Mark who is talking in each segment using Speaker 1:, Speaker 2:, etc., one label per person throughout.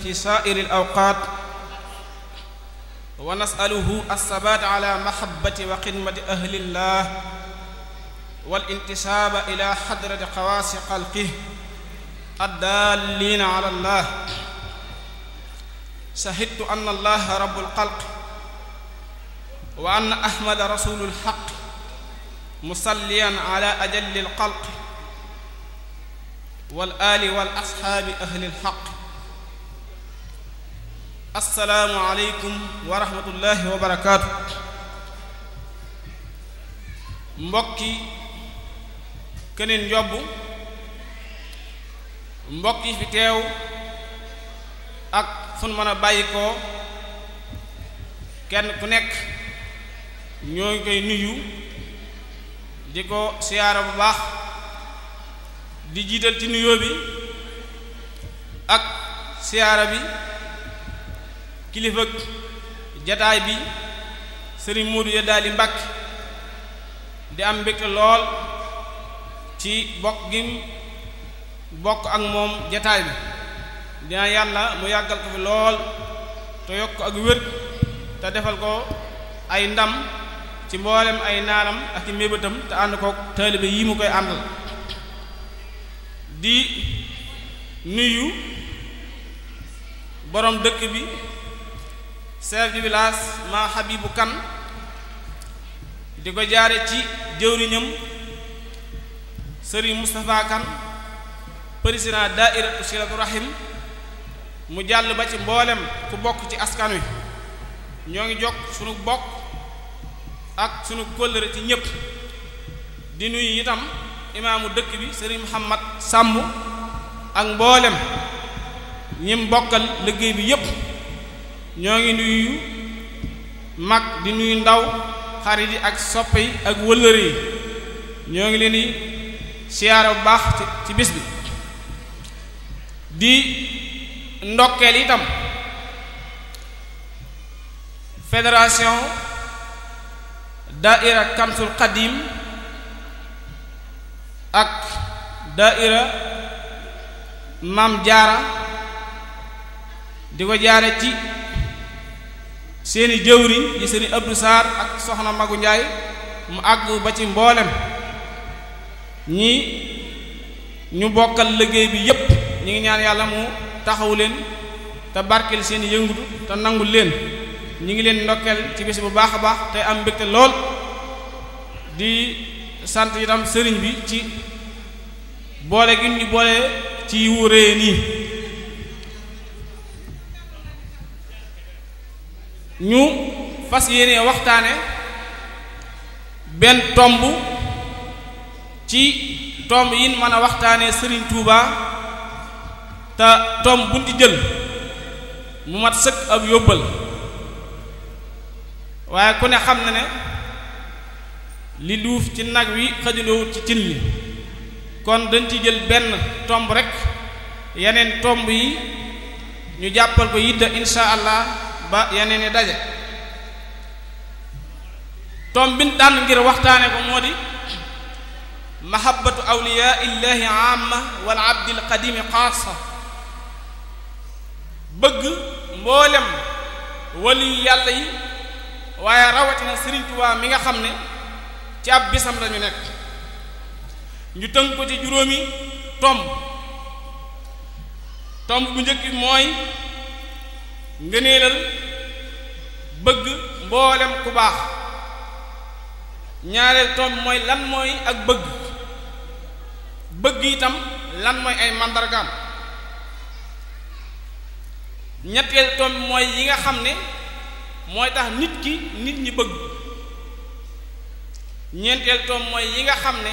Speaker 1: في سائر الأوقات ونسأله الثبات على محبة وخدمة أهل الله والانتساب إلى حضرة خواص خلقه الدالين على الله. شهدت أن الله رب الخلق وأن أحمد رسول الحق مصليا على أجل الخلق والآل والأصحاب أهل الحق. السلام عليكم ورحمة الله وبركاته. mbokki keneen njobbu mbokki fi teew ak fun mën a bàyyi ko kenn ku nekk ñoo ngi koy nuyu di ko siyaara bu baax di jiital ci nuyoo bi ak siyaara bi kilifa jataay bi sëriñ Modou Yadaali Mbàkke di am mbégte lool ci bokk gi bokk ak moom jataay bi dina yàlla mu yàggal ko fi lool te yokk ak wér te defal ko ay ndam ci mboolem ay naaram ak i mébétam te ànd ko taalibe yi mu koy àndal. di nuyu borom dëkk bi chef du village ma Habibou Kane di ko jaare ci jëwriñam Serigne Moustapha Kane président daairatu Silatu Rahim mu jàll ba ci mboolem ku bokk ci askan wi. ñoo ngi jokk sunu bokk ak sunu kóllëre ci ñépp di nuyu itam imaamu dëkk bi Serigne Muhammad Sàmm ak mboolem ñim bokkal liggéey bi yépp. ñoo ngi nuyu mag di nuyu ndaw xarit yi ak soppe yi ak wëllëre yi ñoo ngi leen di siyaara bu baax ci bis bi di ndokkeel itam fédération daaira Kamsul Xadim ak daaira Maam Jaara di ko jaare ci seeni jëwriñ yi seeni Abdou Sarr ak soxna Magu Njaay mu àgg ba ci mboolem ñi ñu bokkal liggéey bi yépp ñi ngi ñaan yàlla mu taxaw leen te barkeel seeni yëngutu te nangul leen. ñi ngi leen ndokkeel ci bis bu baax a baax te am mbégte lool di sant itam sëriñ bi ci boole gi ñu boole ci yiwu réye nii. ñu fas yéene waxtaane benn tomb ci tomb yi mën a waxtaane Sëriñ Tuuba te tomb buñ ci jël mu mat sëkk ab yóbbal. waaye ku ne xam na ne li duuf ci nag wi xajuloo ci cin li kon dañ ci jël benn tomb rek yeneen tomb yi ñu jàppal ko yidda insha allah ba yeneen i daje. tomb bi tànn ngir waxtaane ko moo di mahabbatu awliyaa illahi amma wal abdil qadimi xaasa. bëgg mboolem wali yàlla yi waaye rawatina Sëriñ Tuubaa mi nga xam ne ci ab bisam lañu nekk. ñu tënk ko ci juróomi tomb. tomb bu njëkk bi mooy ngëneelal bëgg mboolem ku baax. ñaareel tomb mooy lan mooy ak bëgg. bëgg itam lan mooy ay màndargaam. ñetteel tomb mooy yi nga xam ne mooy tax nit ñi bëgg. ñeenteel tomb mooy yi nga xam ne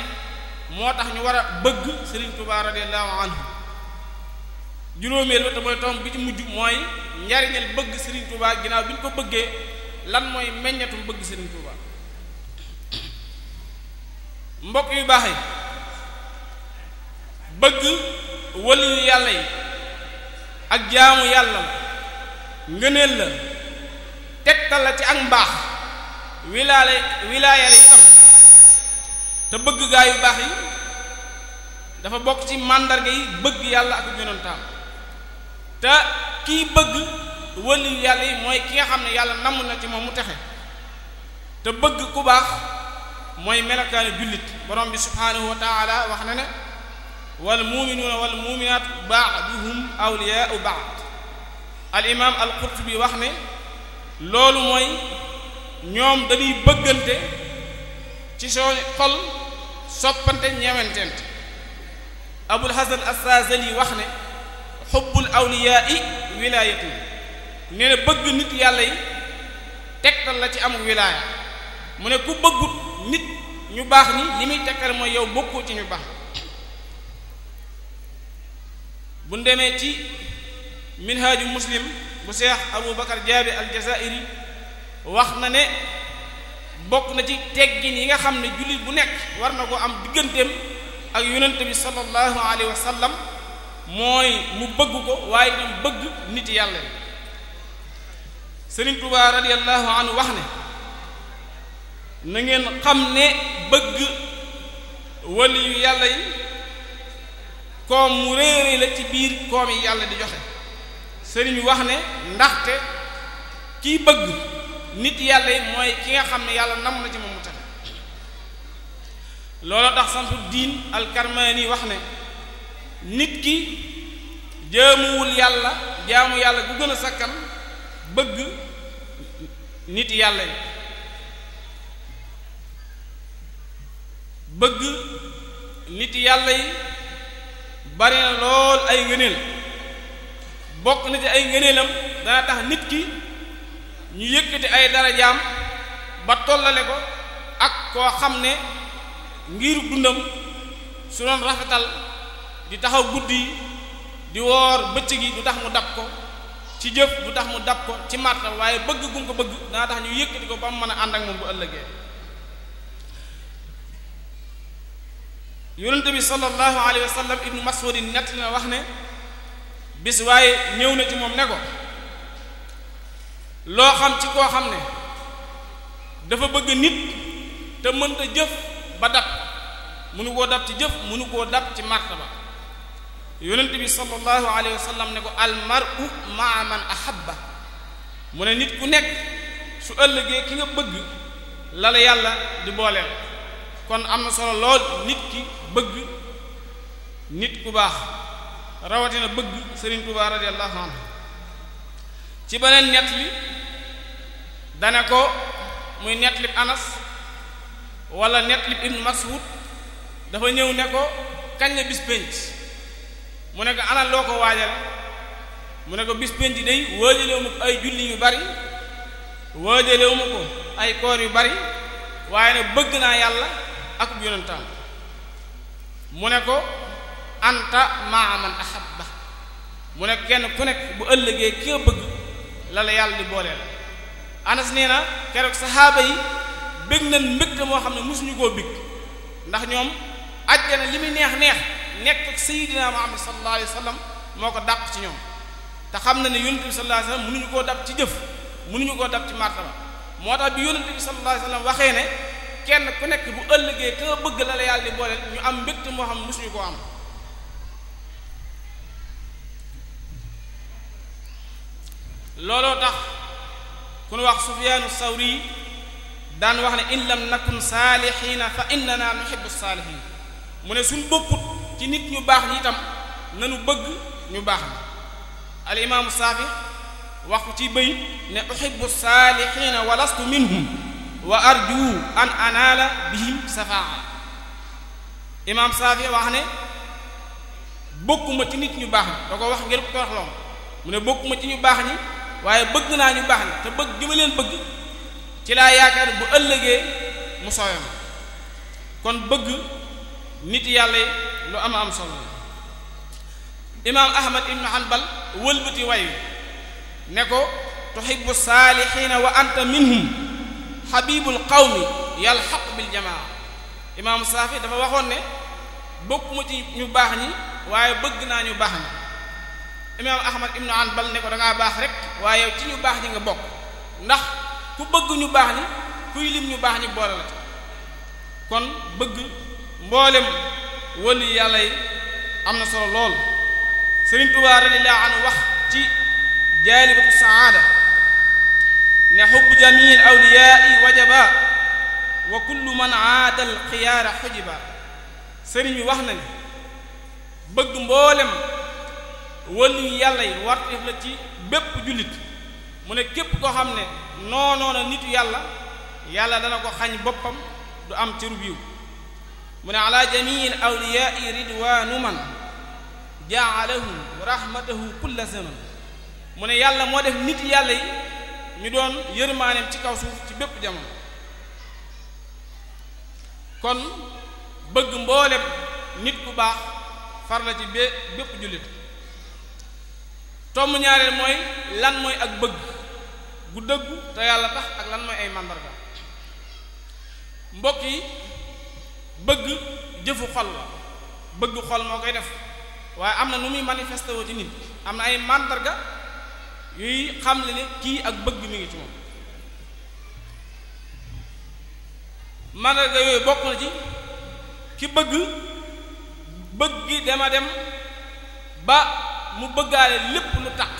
Speaker 1: moo tax ñu war a bëgg Sëriñ Tuubaa radiyallahu anhu. juróomeel ba te mooy tomb bi ci mujj mooy njariñal bëgg Sëriñ Tuubaa ginnaaw bi ñu ko bëggee lan mooy meññatum bëgg Sëriñ Tuubaa. mbokk yu baax yi bëgg waliyu yàlla yi ak jaamu yàlla la ngëneel la tegtal la ci ak mbaax wilaaya la itam. te bëgg gaa yu baax yi dafa bokk ci màndarga yi bëgg yàlla ak yonentam te kiy bëgg wali yàlla yi mooy ki nga xam ne yàlla namm na ci moom mu texe te bëgg ku baax mooy melokaani jullit. borom bi subhaanahu wa taala wax na ne wal muminuuna wal muminaat baaduhum awliyaau baad. al imam al qurtubi wax ne loolu mooy ñoom dañuy bëggante ci soo xol soppante ñeewentente. abul hasan as-Saazali wax ne xubbul awliyaai wilaayatu, nee na bëgg nit yàlla yi tegtal la ci amul wilaaya. mu ne ku bëggut nit ñu baax ni li muy tegtal mooy yow bokkoo ci ñu baax. bu demee ci minhaaju muslim bu seex abu bakar jaabi al-Jazaa'iri wax na ne bokk na ci teggin yi nga xam ne jullit bu nekk war na ko am digganteem ak yonent bi sallallahu alayhi wa sallam mooy mu bëgg ko waaye itam bëgg nit yàlla yi. Sëriñ Tuubaa radiyallahu anhu wax ne na ngeen xam ne bëgg wali yu yàlla yi koom mu réere la ci biir koom yi yàlla di joxe. sëriñ wax ne ndaxte kiy bëgg nit yàlla yi mooy ki nga xam ne yàlla nam na ci moom mu tax. loolu tax Samsuddin al-Karmani wax ne nit ki jaamuwul yàlla jaamu yàlla gu gën a sakkan bëgg nit yàlla yi. bëgg nit yàlla yi bari na lool ay ngëneel. bokk na ci ay ngëneelam dana tax nit ki ñu yëkkati ay darajaam ba tollale ko ak koo xam ne ngir dundam su doon rafetal di taxaw guddi di woor bëccëg yi du tax mu dab ko ci jëf, du tax mu dab ko ci marta, waaye bëgg gum ko bëgg dana tax ñu yëkkati ko ba mu mën a ànd ak moom bu ëllëgee. yonente bi sallallahu alayhi wa sallam ibnu Mas'ud nett na wax ne bis waaye ñëw na ci moom ne ko loo xam ci koo xam ne dafa bëgg nit te mënta jëf ba dab, mënu koo dab ci jëf, mënu koo dab ci martaba. yonent bi sallallahu alayhi wa sallam ne ko al mar'u ma'a man ahabba, mu ne nit ku nekk su ëllëgee ki nga bëgg la la yàlla di booleel. kon am na solo lool nit ki bëgg nit ku baax, rawatina bëgg Sëriñ Tuubaa radiyallahu anhu. ci beneen nett li dana ko muy nett li Anas wala nett li Ibn Mas'ud dafa ñëw ne ko kañ la bis pénc, mu ne ko ana loo ko waajal, mu ne ko bis pénc day waajalewu ma ko ay julli yu bari, waajalewu ma ko ay koor yu bari, waaye nag bëgg naa yàlla ak yonentam. mu ne ko anta maa man ahabba, mu ne kenn ku nekk bu ëllëgee ki nga bëgg la la yàlla di booleel. Anas nee na keroog saxaaba yi bég nañ mbégte moo xam ne mosuñu koo bég, ndax ñoom àjjana li muy neex neex nekk ak Sayyidina Muhammad sallallahu alayhi wa sallam moo ko dàq ci ñoom, te xam na ne yonent bi sallallahu alayhi wa sallam mënuñu koo dab ci jëf, mënuñu koo dab ci martaba. moo tax bi yonent bi sallallahu alayhi wa sallam waxee ne kenn ku nekk bu ëllëgee ka nga bëgg la la yàlla di booleel, ñu am mbégte moo xam ne mosuñu koo am. looloo tax ku nu wax Sufyaanu Sawri daan wax ne in lam nakun saalihiina fa innana nuhibbu saalihiin, mu ne suñ bokkut ci nit ñu baax ñi itam nanu bëgg ñu baax ñi. al imaamu Saafi wax ko ci bëy ne uhibbu saalihiina wa lastu minhum wa arju an anaala bihim safaa. imaam Saafi wax ne bokkuma ci nit ñu baax ñi, da ko wax ngir ko wax loom, mu ne bokkuma ci ñu baax ñi waaye bëgg naa ñu baax ñi, te bëgg gi ma leen bëgg ci laa yaakaar bu ëllëgee mu soowe ma. kon bëgg nit yàlla yi lu am am solo. imaam Ahmad ibn Hanbal wëlbati way ne ko tuhibbu saalihiina wa anta minhum habibul qawmi yalhaq bil jamaa. imaam Saafi dafa waxoon ne bokkuma ci ñu baax ñi waaye bëgg naa ñu baax ñi. imaam Ahmad ibn Hanbal ne ko da ngaa baax rek waaye ci ñu baax ñi nga bokk, ndax ku bëgg ñu baax ñi kuy lim ñu baax ñi boole la. kon bëgg mboolem wali yàlla yi am na solo lool. Sëriñ Tuubaa radiyallaahu anhu wax ci jaalibatu saada ne xubbu jamil awliyaai wajaba wa kullu man aada al xiyaara xujiba sëriñ bi wax na ne bëgg mboolem wëllu yàlla yi warteef la ci bépp jullit mu ne képp koo xam ne noonoona nitu yàlla yàlla dana ko xañ boppam du am cëru biiw mu ne ala jamil awliyaai ridwaanu man jaalahum rahmatahu kulla zaman mu ne yàlla moo def nit yàlla yi ñu doon yërmaaneem ci kaw suuf ci bépp jamono kon bëgg mboolem nit ku baax far la ci bépp jullit tomb ñaareel mooy lan mooy ak bëgg gu dëggu te yàlla tax ak lan mooy ay màndarga mbokk yi bëgg jëfu xol la bëgg xol moo koy def waaye am na nu muy manifesté woo ci nit am na ay màndarga yuy xam le ne kii ak bëgg mi ngi ci moom màndarga yooyu bokk na ci ki bëgg gi dema dem ba mu bëggaale lépp lu taq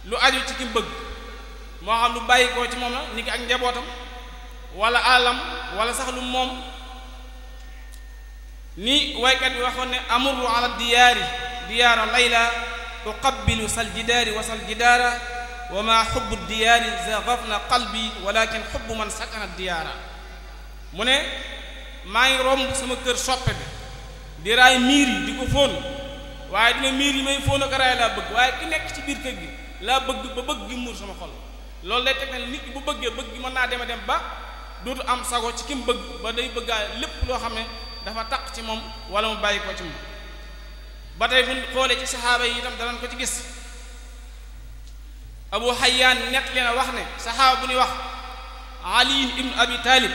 Speaker 1: lu aju ci ki bëgg moo xam lu bàyyi koo ci moom la ni ki ak njabootam wala alam wala sax lu moom ni waykat bi waxoon ne amurru ala diyaara layla uqabbilu sal jidaari wa sal jidaara wa ma xubbu diyaari zaghafna qalbi walakin xubbu man sakana diyaara mu ne maa ngi romb sama kër soppe bi di raay miir yi di ko fóon waaye dina miir yi may fóon ak raay laa bëgg waaye ki nekk ci biir kër gi laa bëgg ba bëgg gi muur sama xol loolu day teg ne nit ki bu bëggee bëgg gi mën naa dem ba dootu am sago ci ki mu bëgg ba day bëggaale lépp loo xam ne dafa taq ci moom wala mu bàyyi ko ci moom ba tey bu xoolee ci saxaaba yi itam danañ ko ci gis Abu Hayyan nett leen a wax ne saxaaba bu ñuy wax Ali ibn Abi Talib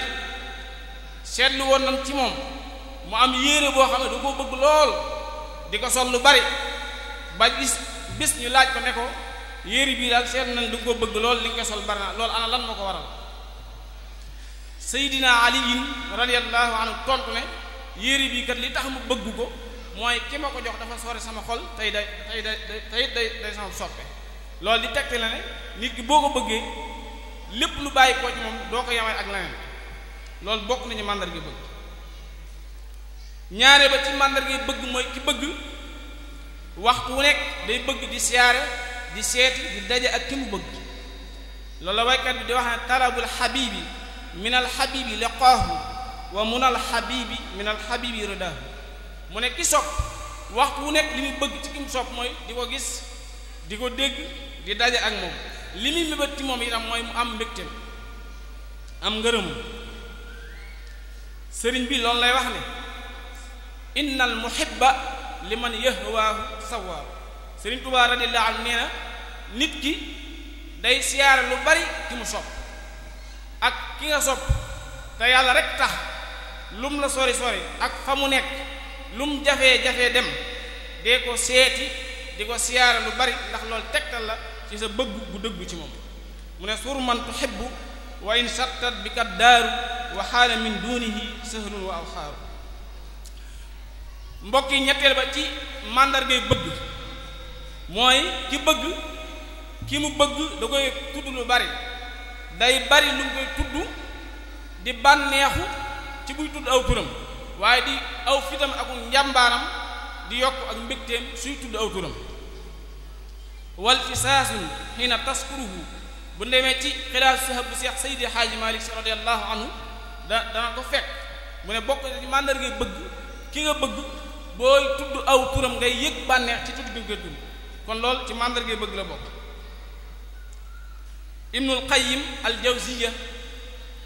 Speaker 1: seetlu woon nañ ci moom mu am yére boo xam ne da koo bëgg lool di ko sol lu bari ba bis ñu laaj ko ne ko yére bii daal seetlu nañ da koo bëgg lool li nga ko sol bari na loolu ana lan moo ko waral Seydina Ali radiyallahu anhu tontu ne yére bii kat li tax mu bëgg ko mooy ki ma ko jox dafa sori sama xol tey day sama soppe loolu di tegte la ne nit ki boo ko bëggee lépp lu bàyyi koo ci moom doo ko yamay ak leneen loolu bokk nañu màndarga bëgg ñaare ba ci màndarga bëgg mooy ki bëgg waxtu wu nekk day bëgg di siyaare di seeti di daje ak ki mu bëgg loolu la waykat bi di wax ne talabul xabibi min al xabibi liqaahu wa mun al xabibi min al xabibi ridaahu mu ne ki sopp waxtu wu nekk li muy bëgg ci ki mu sopp mooy di ko gis di ko dégg di daje ak moom li muy mébét ci moom itam mooy mu am mbégteem am ngërëmu sëriñ bi loolu lay wax ne innal muhibba liman yahwaahu sawaahu sëriñ Tuubaa radiyallahu anhu nee na nit ki day siyaare lu bari ki mu sopp ak ki nga sopp te yàlla rek tax lum la sori sori ak fa mu nekk lum jafee dem dee ko seeti di ko siyaare lu bari ndax loolu tegtal la ci sa bëgg bu dëggu ci moom mu ne sur man tuhibbu wa in sattat bi kat daaru wa xaala min dunihi sahlun wa awxaaru mbokk yi ñetteel ba ci màndargay bëgg mooy ki bëgg ki mu bëgg da koy tudd lu bari day bari lu mu koy tudd di bànneexu ci buy tudd aw turam waaye di aw fitam ak njàmbaaram di yokk ak mbégteem suy tudd aw turam wal fisaasun xiina taskuruhu bu demee ci xilaas sahab bu Seex Seydi Xaaji Maalik Si radiyallahu anhu dana ko fekk mu ne bokk ci màndargay bëgg ki nga bëgg booy tudd aw turam ngay yëg bànneex ci tudd bi nga koy tudd kon loolu ci màndargay bëgg la bokk Ibnul Qayyim al Jawziya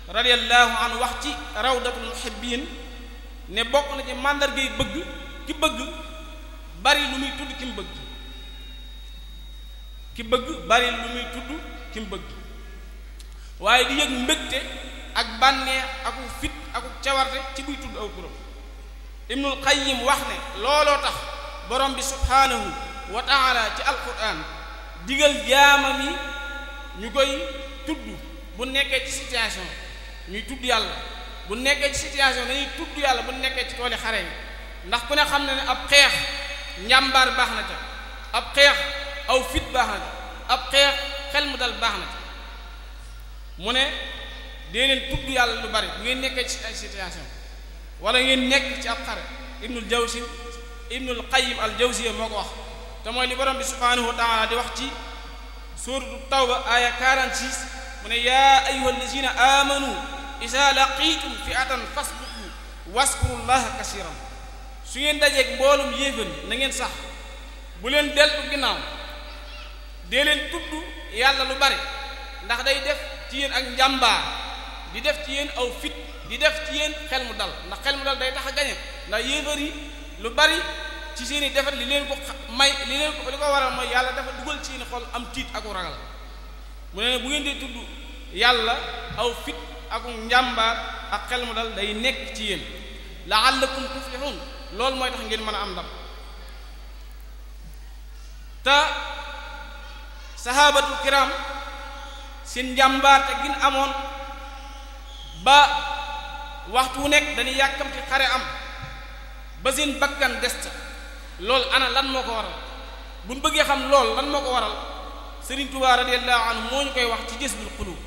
Speaker 1: radiyallahu anhu wax ci rawdatul muhibbiin ne bokk na ci màndargay bëgg ki bëgg bari lu muy tudd ki mu bëgg ki bëgg bari lu muy tudd ki mu bëgg waaye di yëg mbégte ak bànneex aku fit aku cawarte ci buy tudd aw turam Ibnul Qayyim wax ne looloo tax borom bi subhaanahu wa taala ci alquran digal jaamam yi ñu koy tudd bu nekkee ci situation ñuy tudd yàlla bu nekkee ci situation dañuy tudd yàlla bu nekkee ci tooli xare yi ndax ku ne xam ne ne ab xeex njàmbaar baax na ca ab xeex aw fit baax na ca xeex xel mu dal baax na ci mu ne dee leen tudd yàlla lu bari bu ngeen nekkee ci ay situation wala ngeen nekk ci ab xare ibnul qayyim al jawziya moo ko wax te mooy li borom bi subhanahu wa taala di wax ci suuratu tawba aya 46 mu ne yaa ayyuhal lazina amanu isa laqitum fi'atan fasbutu waskurullaha kasiran su ngeen dajeeg mboolum yéefar na ngeen sax bu leen deltu ginnaaw dee leen tudd yàlla lu bari ndax day def ci yéen ak njàmbaar di def ci yéen aw fit di def ci yéen xel mu dal ndax xel mu dal day tax a gañe ndax yéefar yi lu bari ci seeni defet li leen ko may li ko waral mooy yàlla dafa dugal ci seeni xol am tiit ak ragal mu ne bu ngeen dee tudd yàlla aw fit ak njàmbaar ak xel mu dal day nekk ci yéen la'allakum tuflihun loolu mooy tax ngeen mën a am ndam te sahabatul kiram seen njàmbaar te gin amoon ba waxtu wu nekk dañuy yàkkamti xare am ba seen bakkan desta loolu ana lan moo ko waral buñ bëggee xam loolu lan moo ko waral Sëriñ Tuubaa radiyallahu anhu moo ñu koy wax ci Jazbul Quluub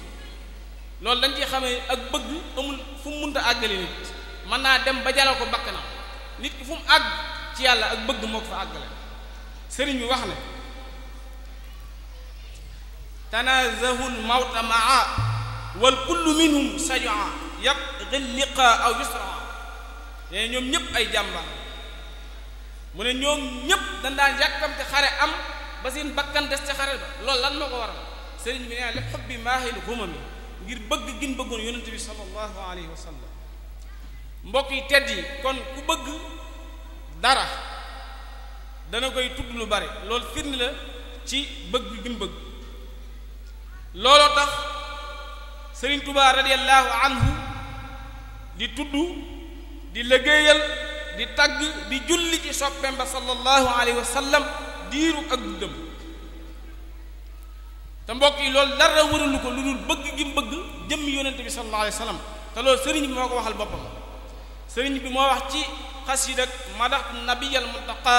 Speaker 1: loolu dañ ci xamee ak bëgg amul fu mu mënta àggale nit mën naa dem ba jalal ko bakkanam nit ki fu mu àgg ci yàlla ak bëgg moo ko fa àggale sëriñ bi wax ne tanazahul mawta maa wal kullu minhum sajaa yabghi liqa aw yusra ne ñoom ñëpp ay jàmbaar mu ne ñoom ñëpp dañ daan yàkkamte xare am ba seen bakkan des ca xare ba loolu lan moo ko waral sëriñ bi nee li xubbi maahil humami ngir bëgg gin bëggoon yonente bi sallallahu alayhi wa sallam mbokk yi tedd yi kon ku bëgg dara dana koy tudd lu bari loolu firnde la ci bëgg gin bëgg looloo tax Sëriñ Tuubaa radiyallahu anhu di tudd di liggéeyal di tagg di julli ci soppeem ba sallallahu alayhi wa sallam diiru ak dundam te mbokk yi loolu dara wëralu ko lu dul bëgg gi bëgg jëmmi yonente bi sallallahu alayhi wa sallam te loolu sëriñ bi moo ko waxal boppam sëriñ bi moo wax ci xasiid ak madaxtu nabiyal muntaqa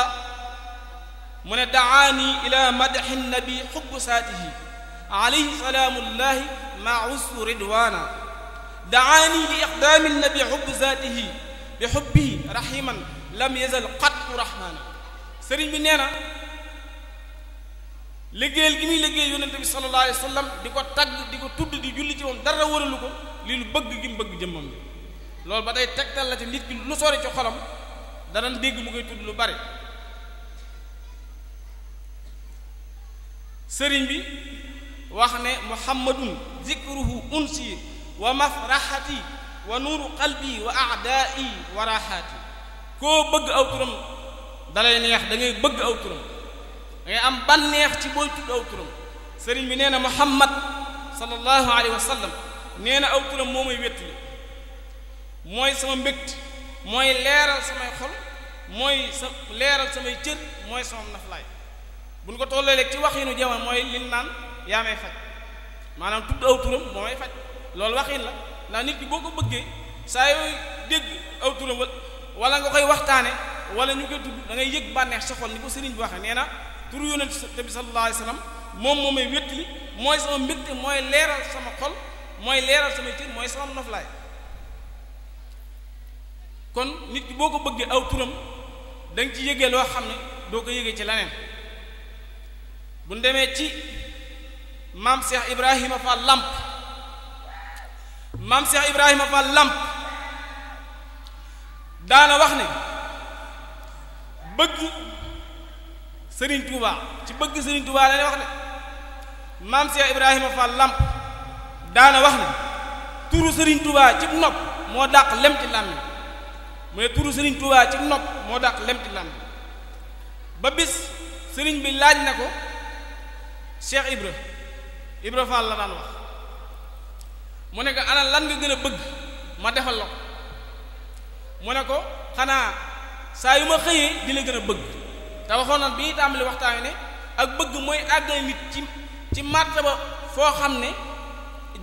Speaker 1: mu ne daani ila madaxi nabi xubbu saatihi alayhi salaamullahi maa ussu ridwaana daani li iqdaami nabi xubbu saatihi bi xubbihi rahiman lam yazal qattu rahmaana sëriñ bi nee na liggéeyal gi muy liggéey yonente bi sallallahu alayhi wa sallam di ko tagg di ko tudd di julli ci moom dara waralu ko lii lu bëgg gi mu bëgg jëmmam bi loolu ba day tegtal la ci nit ki lu sori ci xolam danañ dégg mu koy tudd lu bari sëriñ bi wax ne muhammadun zikruhu unsi wa mafraxati wa nuuru qalbi wa aadaai wa raxaati koo bëgg aw turam dalay neex da ngay bëgg aw turam da ngay am bànneex ci booy tudd aw turam sëriñ bi nee na muhammad sallallahu alayhi wa sallam nee na aw turam moo may wettali mooy sama mbégte mooy leeral samay xol mooy sa leeral samay cër mooy sama naflaay bu ñu ko tollee léegi ci waxinu jamono mooy li naan yaa may faj maanaam tudd aw turam moo may faj loolu waxin la ndax nit ki boo ko bëggee saa yooyu dégg aw turam wala nga koy waxtaane wala ñu koy tudd da ngay yëg bànneex sa xol ni ko sëriñ bi waxee nee na turu yonent bi sallallahu alayhi wa sallam moom moo may wéttali mooy sama mbégte mooy leeral sama xol mooy leeral samay cër mooy sama noflaay kon nit ki boo ko bëggee aw turam da nga ci yëgee loo xam ne doo ko yëgee ci leneen bu ñu demee ci maam Cheikh Ibrahima Fall Lamp maam Cheikh Ibrahima Fall Lamp daana wax ne bëgg Serigne Touba ci bëgg Serigne Touba la wax ne maam Cheikh Ibrahima Fall Lamp daana wax ne turu Serigne Touba ci nopp moo dàq lem ci làmmiñ mu ne turu Serigne Touba ci nopp moo dàq lem ci làmmiñ ba bis Serigne bi laaj na ko Cheikh Ibra Fall la daan wax mu ne ko ana lan nga gën a bëgg ma defal la ko mu ne ko xanaa saa yu ma xëyee di la gën a bëgg te waxoon na bi ñuy tàmbali waxtaan ne ak bëgg mooy àggale nit ci martaba foo xam ne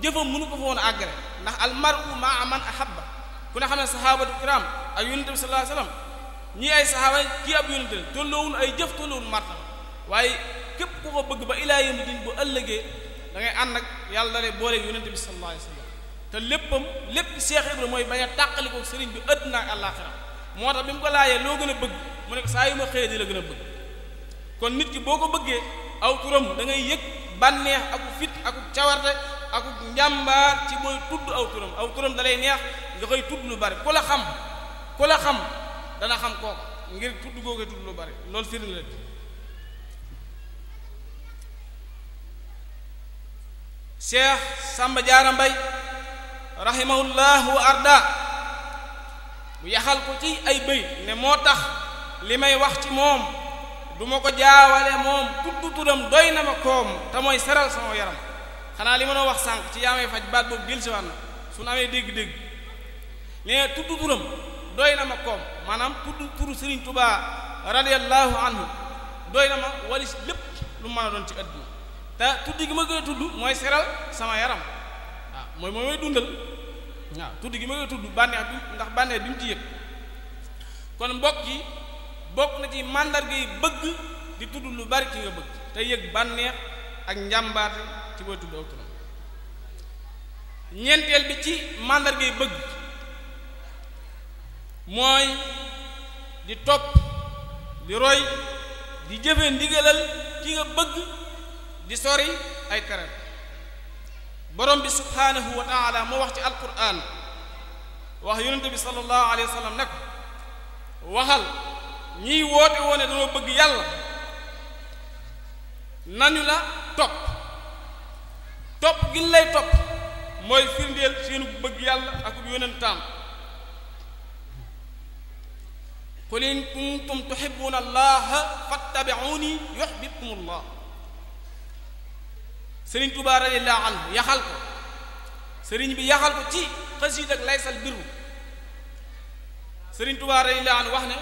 Speaker 1: jëfam mënu ko fa woon a àggale ndax al mar'u ma'a man ahabba ku ne xam ne sahabatu kiram ak yonente bi sallallahu alayhi wasallam ñii ay sahaaba kii ab yonente la tolloowul ay jëf tolloowul martaba waaye képp ku ko bëgg ba ilaa yawmi din bu ëllëgee da ngay ànd ak yàlla da lay booleeg yonente bi sallallahu alayhi wa sallam te lépp Cheikh Ibra mooy bañ a tàqalikoo sëriñ bi àddina ak àllaaxira moo tax bi mu ko laajee loo gën a bëgg mu ne ko saa yu ma xëyee di la gën a bëgg kon nit ki boo ko bëggee aw turam da ngay yëg bànneex aku fit aku cawarte aku njàmbaar ci booy tudd aw turam da lay neex nga koy tudd lu bari ku la xam dana xam kooku ngir tudd goo koy tudd lu bari loolu firnde la Cheikh Samba Diarra Mbaye rahimahullahu wa arda bu yaxal ko ci ay bëy ne moo tax li may wax ci moom duma ko jaawale moom tudd turam doy na ma koom te mooy seral sama yaram xanaa li ma noo wax sànq ci yaamay faj baat boobu dil si war na su nu amee dégg-dégg ne tudd turam doy na ma koom maanaam tudd turu Serigne Touba radiyallahu anhu doy na ma walis lépp lu mën a doon ci àdduna te tudd gi ma koy tudd mooy seral sama yaram waaw mooy dundal waaw tudd gi ma koy tudd bànneex bi ndax bànneex bi mu ci yëg kon mbokk yi bokk na ci màndarga yi bëgg di tudd lu bari ci nga bëgg te yëg bànneex ak njàmbaate ci booy tudd aw turam ñeenteel bi ci màndarga yi bëgg mooy di topp di roy di jëfe ndigalal ki nga bëgg di sori ay tere borom bi subhanahu wa taala moo wax ci alquran wax yonente bi sallallahu alayhi wa sallam ne ko waxal ñiy woote woone dañoo bëgg yàlla nañu la topp gi lay topp mooy firndeel seenu bëgg yàlla ak yonentam qul in kuntum tuhibbuna allaha fattabi'uni yuhibbukum allah sëriñ Tuubaa radiyallahu anhu yaxal ko sëriñ bi yaxal ko ci xasiid ak laysal birru sëriñ Tuubaa radiyallahu anhu wax ne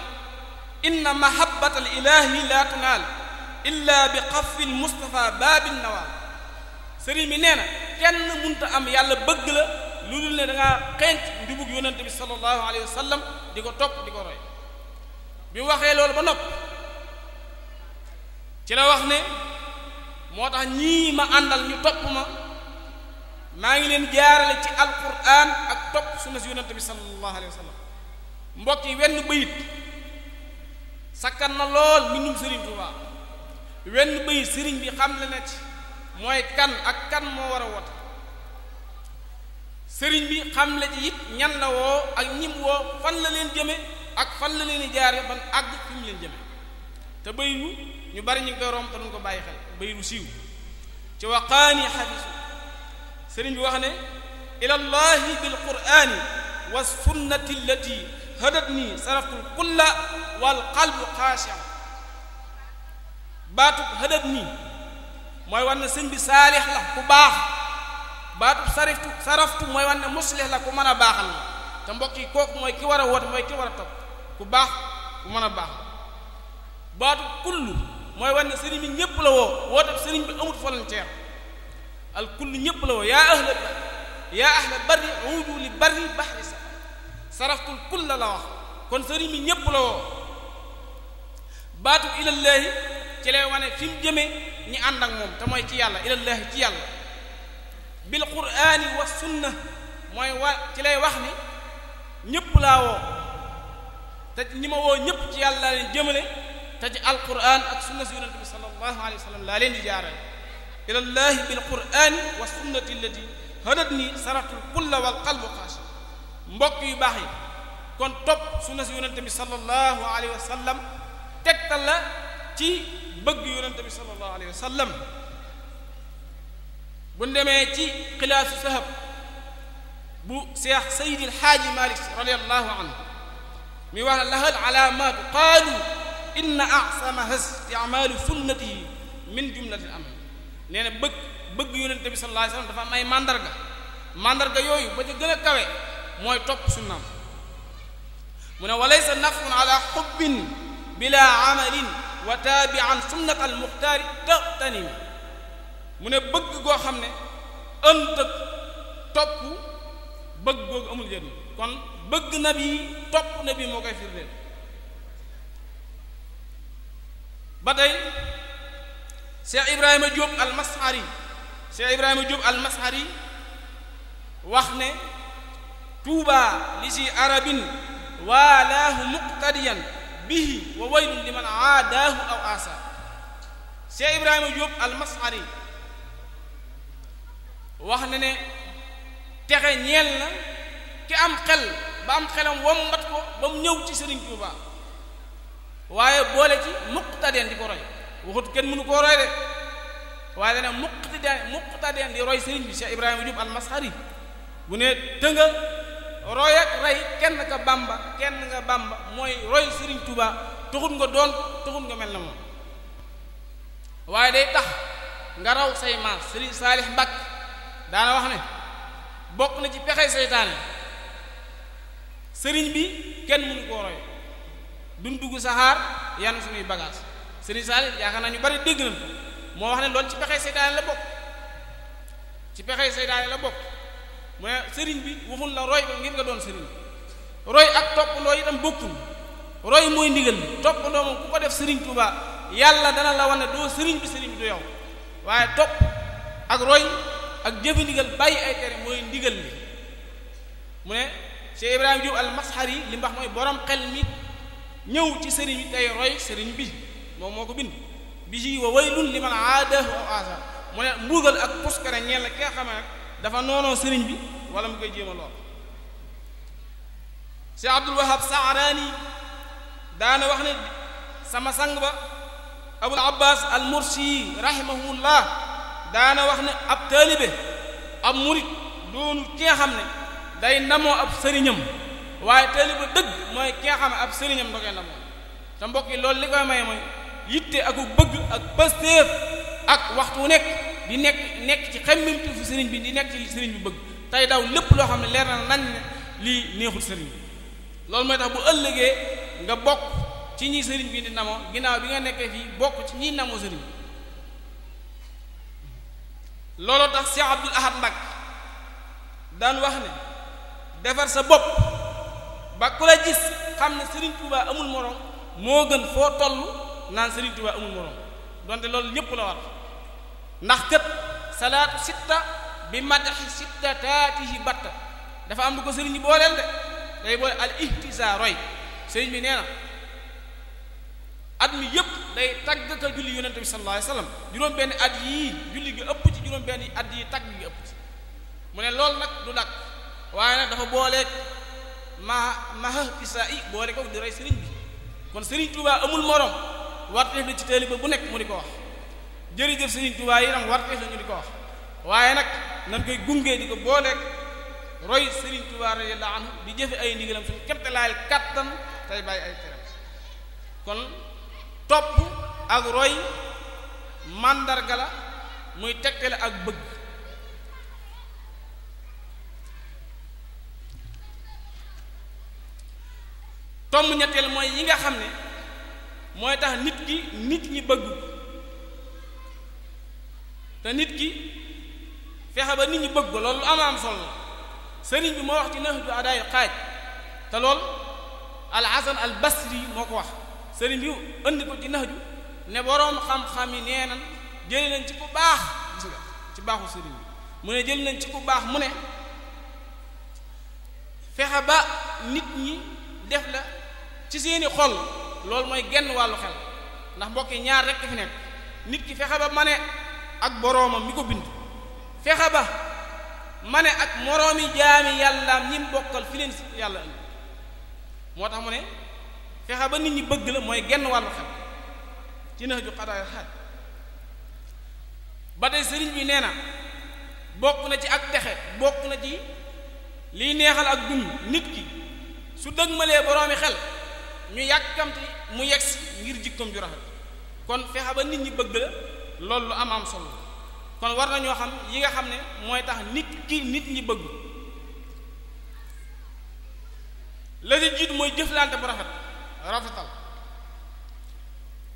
Speaker 1: inna mahabbata al ilahi la tunaal illa bi xafil mustafa baabin nawaal sëriñ bi nee na kenn munta am yàlla bëgg la lu dul ne da ngaa xeeñc njubug yonente bi sallallahu alayhi wa sallam di ko topp di ko roy bi mu waxee loolu ba nopp ci la wax ne moo tax ñii ma àndal ñu topp maa ngi leen jaarale ci alquran ak topp sunna si yonente bi sallallahu alayhi wa sallam mbokk yi wenn bayit sakkan na lool mbindum sëriñ Tuubaa wenn bayit sëriñ bi xam le na ci mooy kan ak kan moo war a woote sëriñ bi xam le ci it ñan la woo ak ñim woo fan la leen jëme ak fan la leen di jaare ban àgg fi mu leen jëme te bayitu ñu bari ñu ngi koy romb te duñ ko bàyyi xel bayitu siiw ci waqaani xafisu sëriñ bi wax ne ilallahi bil qur'ani wa sunnati allati hadatni saraftul kulla wal qalbu xaashi'a baatub hadatni mooy wan ne sëñ bi saalix la ku baax baatub saraftu mooy wan ne muslix la ku mën a baaxal la te mbokk yi kooku mooy ki war a woote mooy ki war a topp ku baax ku mën a baax baatub kullu mooy wan ne sëriñ bi ñépp la woote sëriñ bi amut volontaire al kullu ñépp la woo yaa ahla barri uudu li barri bahri saraftul kulla la wax kon sëriñ bi ñépp la woo baatub ilallaahi ci lay wane fi mu jëmee ñi ànd ak moom te mooy ci yàlla ilallaahi ci yàlla bil qur'ani wa sunna mooy ci lay wax ni ñépp laa woo te ñi ma woo ñépp ci yàlla laa leen jëmale te ci alquran ak sunna si yonente bi sallallahu alayhi wa sallam laa leen di jaarale ilallahi bil qur'ani wa sunnati allati hadatni saratul kulla wal qalbu xaashi mbokk yu baax yi kon topp sunna si yonente bi sallallahu alayhi wa sallam tegtal la ci bëgg yonente bi sallallahu alayhi wa sallam bu demee ci xilaasu sahab bu Seex Sayyidil Xaaji Maalik radiyallahu anhu mi wax ne lahal alaamaatu qaalu inna a'samaha isticmaalu sunnatihi min jumlatil amal nee na bëgg yonente bi sallallahu alayhi wa sallam dafa am ay mandarga yooyu ba ca gën a kawe mooy topp sunnaam mu ne walaysa nafun ala xubbin bila amalin wa taabian sunnat al muxtaari taxtanim mu ne bëgg goo xam ne ënt ak topp bëgg googu amul njëriñ kon bëgg nabi topp nabi moo koy firndeel ba tey Cheikh Ibrahima Diop al-Mashari Cheikh Ibrahima Diop al-Mashari wax ne tuuba li si arabin waalaahu muqtadiyan bihi wa waylun liman aadaahu aw asa Cheikh Ibrahima Diop al-Mashari wax ne ne texe ñeel na ki am xel ba am xelam wommat ko ba mu ñëw ci Serigne Touba waaye boole ci muqtadeen di ko roy waxut kenn mënu koo roy de waaye dana muqtadeen di roy Serigne bi Cheikh Ibrahima Diop al-Mashari bu ne tënga roy ak rey kenn nga Bamba mooy roy Serigne Touba taxut nga doon taxut nga mel na moom waaye day tax nga raw say maas Serigne Saalix Mbàkke daana wax ne bokk na ci pexey seytaane sëriñ bi kenn mënu koo roy duñ dugg saxaar yan suñuy bagage Serigne Saalix yaakaar naa ñu bari dégg nañ ko moo wax ne loolu ci pexey seytaane la bokk mu ne sëriñ bi waxul la roy ko ngir nga doon sëriñ roy ak toppandoo itam bokkul roy mooy ndigal bi toppandoo moom ku ko def Serigne Touba yàlla dana la wane doo sëriñ bi du yow waaye topp ak roy ak jëfi ndigal bàyyi ay tere mooy ndigal li mu ne Cheikh Ibrahima Diop al-Mashari li mbax mooy borom xel mi ñëw ci sëriñ bi tey roy sëriñ bi moom moo ko bind bi ci wa waylun liman aadahu aw asa mu ne mbugal ak puskare ñeel la ki nga xam ne dafa noonoo sëriñ bi wala mu koy jéem a lool Cheikh Abdul Wahab Saarani daana wax ne sama sang ba Abul Abbas al-Mursi rahimahullah daana wax ne ab taalibe ab murit doonu ki nga xam ne day ndamoo ab sëriñam waaye taalibe dëgg mooy ki nga xam ne ab sëriñam da koy ndamoo te mbokk yi loolu li koy maye mooy yitte ak bëgg ak pastéef ak waxtu wu nekk di nekk ci xemmemtu fu sëriñ bi di nekk ci sëriñ bi bëgg tey daw lépp loo xam ne leer na nañ ne lii neexul sëriñ bi loolu mooy tax bu ëllëgee nga bokk ci ñi sëriñ bi di namoo ginnaaw bi nga nekkee fii bokk ci ñi namoo sëriñ bi looloo tax Cheikh Abdoul Ahad Mbacké daan wax ne defar sa bopp ba ku la gis xam ne Serigne Touba amul morom moo gën foo toll naan Serigne Touba amul morom donte loolu ñépp la war ndax kët salaatu sitta bi madaxi sitta taatihi batta dafa am lu ko sëriñ bi booleel de day boole al ihtisa roy sëriñ bi nee na at mi yépp day tagg ka julli yonente bi sallallahu alayhi wasallam juróom benn at yii julli gi ëpp ci juróom benn at yii tagg gi ëpp ci mu ne loolu nag du dakk waaye nag dafa booleeg mahahpisa i boole ko di roy sëriñ bi kon sëriñ Touba amul morom warteef la ci taalibe bu nekk mu di ko wax jërëjëf sëriñ Touba yi tam warteef la ñu di ko wax waaye nag nan koy gungee di ko booleeg roy sëriñ Touba radiyallahu anhu di jëfe ay ndigalam suñu kemte laayal kattan tey bàyyi ay teram kon topp ak roy màndarga la muy tegtale ak bëgg tomb ñetteel mooy yi nga xam ne mooy tax nit ñi bëgg te nit ki fexe ba nit ñi bëgg ko loolu am solo sëriñ bi moo wax ci Nahju Adaa'il Haaj te lool al-Hasan al-Basri moo ko wax sëriñ bi andi ko ci Nahju ne boroom xam-xam yi nee nan jëli nañ ci ku baax gis nga ci baaxu sëriñ bi mu ne jëli nañ ci ku baax mu ne fexe ba nit ñi def la ci seeni xol loolu mooy genn wàllu xel ndax mbokk yi ñaar rekk fi nekk nit ki fexe ba mane ak boroomam mi ko bind fexe ba mane ak moroomi jaami yàllaam ñi bokkal fi leen yàlla indi moo tax mu ne fexe ba nit ñi bëgg la mooy genn wàllu xel ci Nahju Adaa'il Haaj ba tey sëriñ bi nee na bokk na ci ak texe bokk na ci liy neexal ak dund nit ki su dëgmalee boroomi xel ñu yàkkamti mu yegsi ngir jikkoom ju rafet kon fexe ba nit ñi bëgg la loolu lu am solo kon war na ñoo xam yi nga xam ne mooy tax nit ñi bëgg la ci jiitu mooy jëflante bu rafetal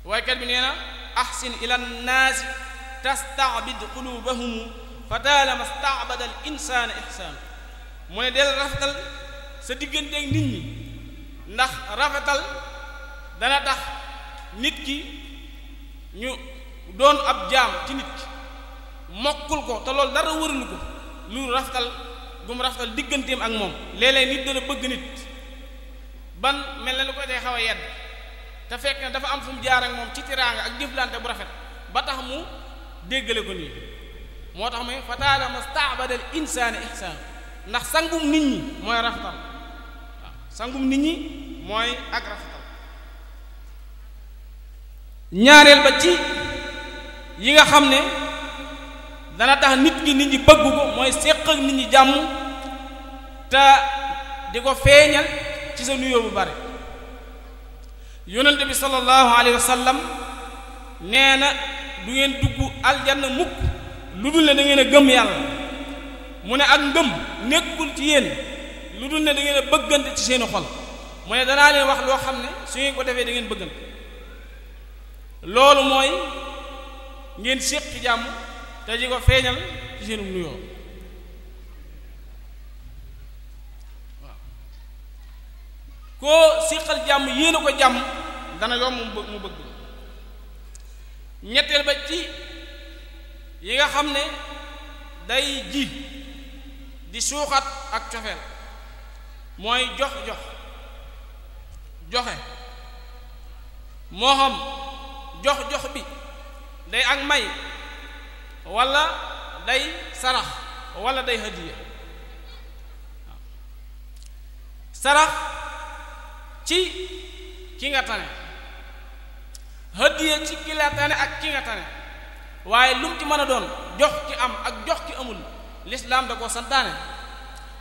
Speaker 1: waykat bi nee na ahsin ila nnaasi tastaabid qulubahum fa taalama staabada al insaana ihsaan mu ne del rafetal sa diggante ak nit ñi ndax rafetal dana tax nit ki ñu doon ab jaam ci nit ki mokkul ko te loolu dara wëralu ko lu rafetal gum rafetal digganteem ak moom léeg-léeg nit dana bëgg nit ban mel na lu koy dee xaw a yedd te fekk ne dafa am fu mu jaar ak moom ci tiraanga ak jëflante bu rafet ba tax mu déggale ko nii moo tax mooy fataala mastaabada al insaani ihsaan ndax sangum nit ñi mooy rafetal waaw sangum nit ñi mooy ak rafetal ñaareel ba ci yi nga xam ne dana tax nit ñi bëgg ko mooy séq ak nit ñi jàmm te di ko feeñal ci sa nuyoo bu bare yonente bi sallallahu alayhi wa sallam nee na du ngeen dugg aljanna mukk lu dul ne da ngeen a gëm yàlla mu ne ak ngëm nekkul ci yéen lu dul ne da ngeen a bëggante ci seeni xol mu ne danaa leen wax loo xam ne su ngeen ko defee da ngeen bëggante loolu mooy ngeen séq ci jàmm te di ko feeñal ci seenu nuyoo waaw koo séqal jàmm yéena ko jàmm dana yomb mu bëgg ñetteel ba ci yi nga xam ne day ji di suuxat ak cofeel mooy joxe moo xam jox bi day ak may walla day sarax walla day hadiya waaw sarax ci ki nga tane hadiya ci ki la tane ak ki nga tane waaye lu mu ci mën a doon jox ki am ak jox ki amul lislaam da koo santaane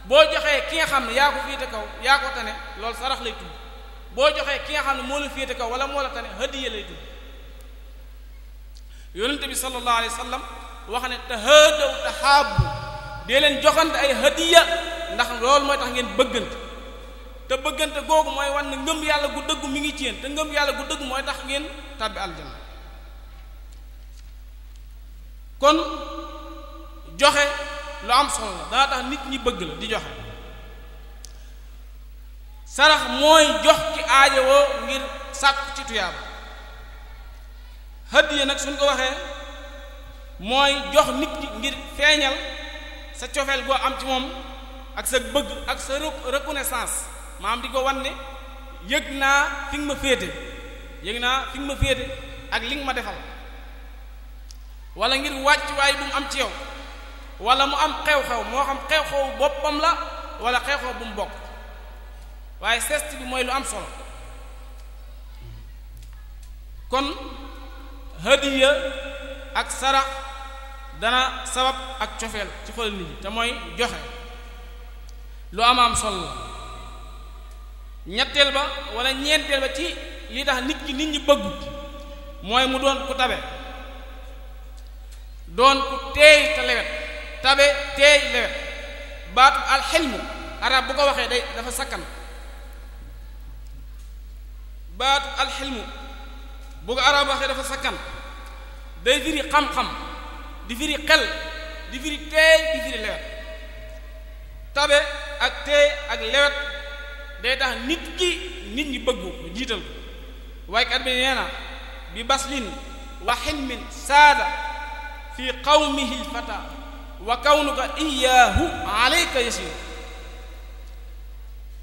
Speaker 1: boo joxee ki nga xam ne yaa ko féete kaw yaa ko tane loolu sarax lay tudd boo joxee ki nga xam ne moo la féete kaw wala moo la tane hadiya lay tudd yonente bi sallallahu alayhi wa sallam wax ne tahaadaw tahaabu dee leen joxante ay hadiya ndax loolu mooy tax ngeen bëggante te bëggante googu mooy wan ne ngëm yàlla gu dëggu mi ngi ci yéen te ngëm yàlla gu dëggu mooy tax ngeen tàbbi aljanna kon joxe lu am solo la dana tax nit ñi bëgg la di joxe sarax mooy jox ki aajowoo ngir sàkku ci tuyaaba hadiya nag suñ ko waxee mooy jox nit ki ngir feeñal sa cofeel goo am ci moom ak sa bëgg ak sa reconnaissance maam di ko wan ne yëg naa fi nga ma féete ak li nga ma defal wala ngir wàccuwaay bu mu am ci yow wala mu am xew-xew moo xam xew-xew boppam la wala xew-xew bu mu bokk waaye geste bi mooy lu am solo kon hadiya ak sarax dana sabab ak cofeel ci xol nit ñi te mooy joxe lu am solo la ñetteel ba wala ñeenteel ba ci li tax nit ñi bëgg mooy mu doon ku tabe doon ku teey te lewet tabe teey lewet baatu alxilmu arab bu ko waxee day dafa sakkan baatu alxilmu bu ko arab waxee dafa sakkan day firi xam-xam di firi xel di firi teey di firi lewet tabe ak teey ak lewet day tax nit ñi bëggu jiital ko waykat bi nee na bi baslin wa xilmin saada fi qawmihi lfata wa kawnuka iyaahu alayka yasir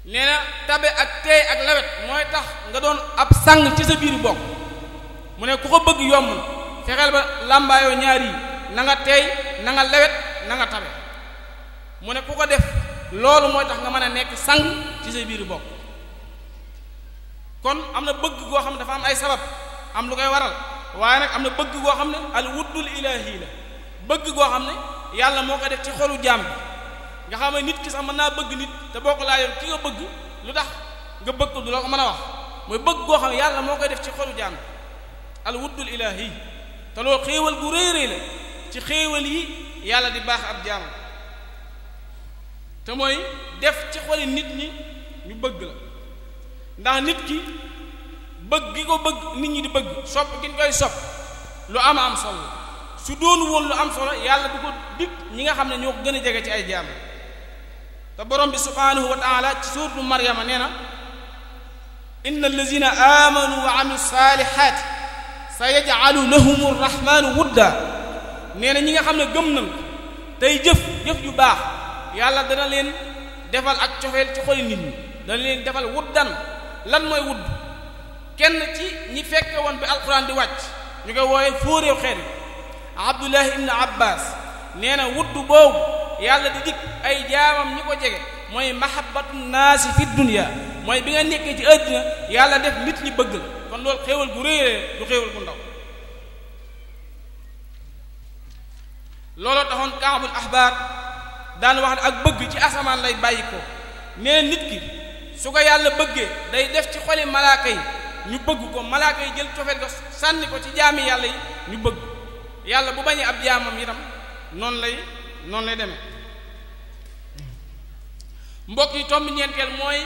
Speaker 1: nee na tabe ak teey ak lewet mooy tax nga doon ab sang ci sa biir bokk mu ne ku ko bëgg yomb na fexeel ba làmbaayoo ñaar yi na nga teey na nga lewet na nga tabe mu ne ku ko def loolu mooy tax nga mën a nekk sang ci sa biir bokk kon am na bëgg goo xam ne dafa am ay sabab am lu koy waral waaye nag am na bëgg goo xam ne al wuddul ilaahi la bëgg goo xam ne yàlla moo koy def ci xolu jaam bi nga xam ne nit ki sax mën naa bëgg nit te boo ko laajoon ki nga bëgg lu tax nga bëgg ko du la ko mën a wax mooy bëgg goo xam ne yàlla moo koy def ci xolu jaam bi al wuddul ilaahi te loolu xéewal gu rëy la ci xéewal yi yàlla di baax ab jaam te mooy def ci xoli nit ñi ñu bëgg la ndax nit ki bëgg gi ko bëgg nit ñi di bëgg sopp gi ñu koy sopp lu am solo su doonu woon lu am solo yàlla du ko dig ñi nga xam ne ñoo ko gën a jege ci ay jaam te borom bi subhanahu wa taala ci suuratu Maryama nee na inna allazina amanu wa amilu salihati sa yaj'alu lahumu rahmaanu wudda nee na ñi nga xam ne gëm nañ tey jëf yu baax yàlla dana leen defal ak cofeel ci xoli nit ñi dana leen defal wuddan lan mooy wudd kenn ci ñi fekke woon bi alquran di wàcc ñu koy wooye fóoréew xeet Abdullahi ibn Abbas nee na wudd boobu yàlla di dikk ay jaamam ñi ko jege mooy mahabbatu naasi fi dunya mooy bi nga nekkee ci àddina yàlla def nit ñi bëgg la kon loolu xéewal gu réy du xéewal gu ndaw looloo taxoon Kaabul Ahbaar daan wax ne ak bëgg ci asamaan lay bàyyi ko nee nit ki su ko yàlla bëggee day def ci xoli malaaka yi ñu bëgg ko malaaka yi jël cofeel ko sànni ko ci jaami yàlla yi ñu bëgg yàlla bu bañee ab jaamam itam noonu lay demee mbokk yi tomb ñeenteel mooy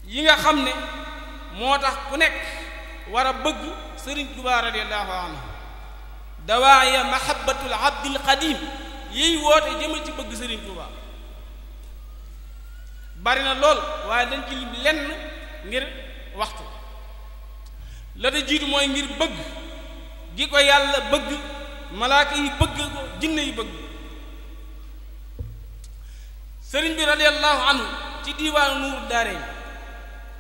Speaker 1: yi nga xam ne moo tax ku nekk war a bëgg Sëriñ Tuubaa radiyallahu anhu dawaaya mahabbatul abdil qadim yiy woote jëmal ci bëgg Sëriñ Tuubaa bari na lool waaye dañ ci lim lenn ngir waxtu la da jiitu mooy ngir bëgg gi ko yàlla bëgg malaaka yi bëgg ko jinne yi bëgg sëriñ bi radiyallahu anhu ci diiwaanu nuuru daarayni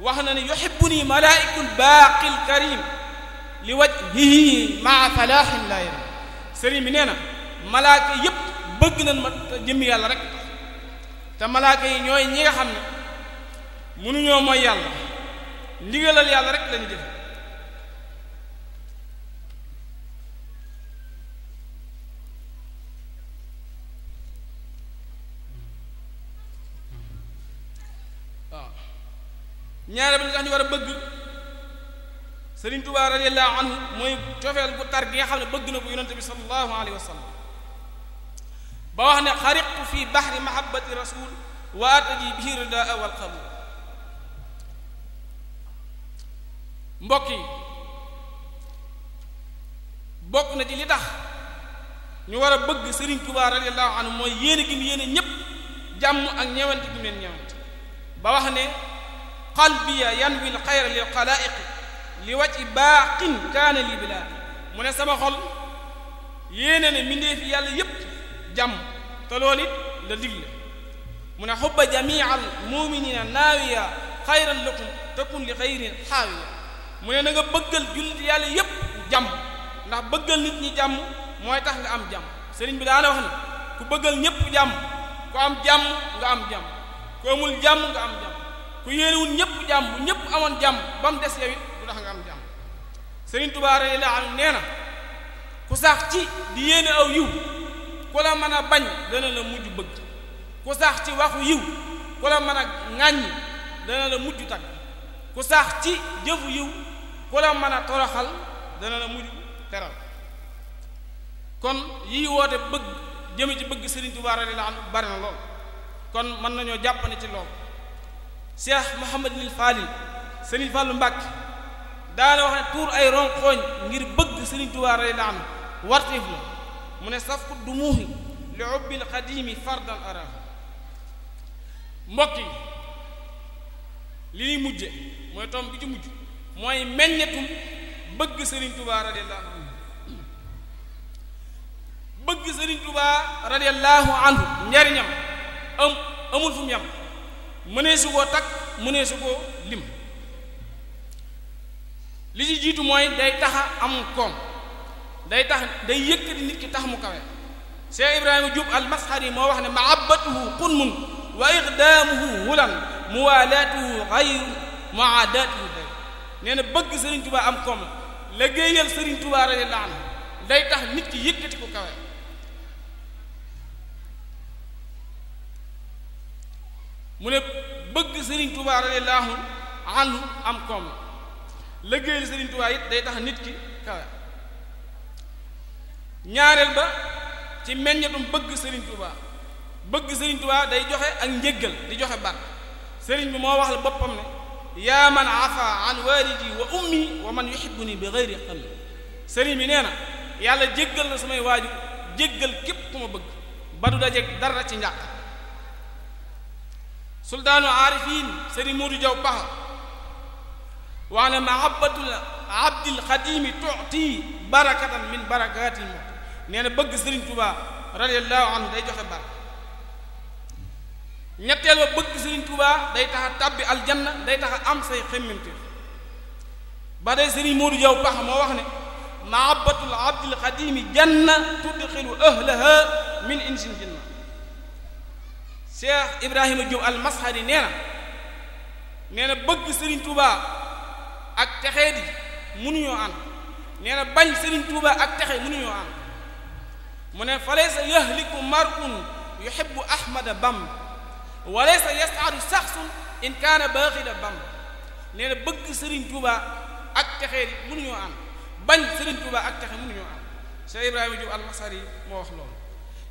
Speaker 1: wax na ne yuhibbuni malaa'ikul baaqil karim li wajhihi maa falaahin laa yaram sëriñ bi nee na malaaka yépp bëgg nañ ma te jëmmi yàlla rek te malaaka yi ñooy ñi nga xam ne mënuñoo mooy yàlla ndigalal yàlla rek lañu def waaw ñaare ba li tax ñu war a bëgg Sëriñ Tuubaa radiyallahu anhu mooy cofeel bu tar gi nga xam ne bëgg na ko yonente bi sallallahu alayhi wa sallam ba wax ne xariqtu fi bahri mahabbati rasul wa ataji bihi ridaa wal qabul mbokk yi bokk na ci li tax ñu war a bëgg Sëriñ Tuubaa radiyallahu anhu mooy yéene gi mu yéene ñépp jàmm ak ñewante gi mu leen ñewante ba wax ne qalbiya yanwi al xayra lil xalaa'iq li wajhi baaqin kaana li bilaa mu ne sama xol yéene ne mbindeefi yàlla yépp jàmm te loolu it la digle mu ne xubba jamial muminina naawiya xayran lakum takun li xayrin xaawiya mu ne na nga bëggal jullit yàlla yépp jàmm ndax bëggal nit ñi jàmm mooy tax nga am jàmm sëriñ bi daana wax ne ku bëggal ñépp jàmm ku am jàmm nga am jàmm ku amul jàmm nga am jàmm ku yéenewul ñépp jàmm bu ñépp amoon jàmm ba mu des yow it du tax nga am jàmm sëriñ Tuubaa radiyallaahu anhu nee na ku sax ci di yéene aw yiw ku la mën a bañ dana la mujj bëgg ku sax ci waxu yiw ku la mën a ŋàññ dana la mujj tagg ku sax ci jëfu yiw ku la mën a toroxal dana la mujj teral kon yi woote bëgg jëme ci bëgg Sëriñ Tuubaa radiyallaahu anhu bari na lool kon mën nañoo jàppane ci lool Cheikh Mouhamadul Fadil Sëriñ Fallu Mbàkke daana wax ne tuur ay ronqooñ ngir bëgg Sëriñ Tuubaa radiyallaahu anhu warteef la mu ne safku dumuuhi li ubbil qadimi fardan ara mbokk yi li ñuy mujje mooy tomb bi ci mujj mooy meññetum bëgg Sëriñ Tuubaa radiyallaahu anhu bëgg Sëriñ Tuubaa radiyallaahu anhu njariñam amul fu mu yam mënee su koo takk mënee su koo lim li ci jiitu mooy day taxa am koom day tax day yëkkati nit ki tax mu kawe Cheikh Ibrahima Diop al-Mashari moo wax ne mahabbatuhu qunmun wa iqdaamuhu hulan muwalaatuhu xayru muaadaatuhu day nee na bëgg Sëriñ Tuubaa am koom la liggéeyal Sëriñ Tuubaa radiyallaahu anhu day tax nit ki yëkkati ko kawe mu ne bëgg Sëriñ Tuubaa radiyallaahu anhu am koom liggéeyal Sëriñ Tuubaa it day tax nit ki kawe ñaareel ba ci meññatum bëgg Sëriñ Tuubaa day joxe ak njéggal di joxe baat sëriñ bi moo wax la boppam ne yaa man afa an walidi wa ummi wa man yuhibbuni bi ghayri xam sëriñ bi nee na yàlla jéggal na samay waajur jéggal képp ku ma bëgg ba du dajeeg dara ci njàq sultaanu aarifiin sëriñ Moodu Jaw Paxa wax ne mahabbatul abdil xadimi tuuti barakatan min barakatil mu'ti nee na bëgg Sëriñ Tuubaa radiyallahu anhu day joxe barke. ñetteel ba bëgg Sëriñ Tuubaa day tax a tàbbi aljanna, day tax a am say xemmemte. ba day Sëriñ Moodu Jaw Pax moo wax ne mahabbatul abdil xadimi janna tudxilu ahlaha min insin janna. Cheikh Ibrahima Diop al-Mashari nee na bëgg Sëriñ Tuubaa ak texee di mënuñoo ànd. nee na bañ Sëriñ Tuubaa ak texe mënuñoo ànd. mu ne fa laysa yahliku mar'un yuhibbu ahmada bam wa laysa yas'adu shakhsun in kaana baaxida bam. nee na bëgg Sëriñ Tuubaa ak texee di mënuñoo ànd, bañ Sëriñ Tuubaa ak texe mënuñoo ànd. Cheikh Ibrahima Diop al-Mashari moo wax loolu.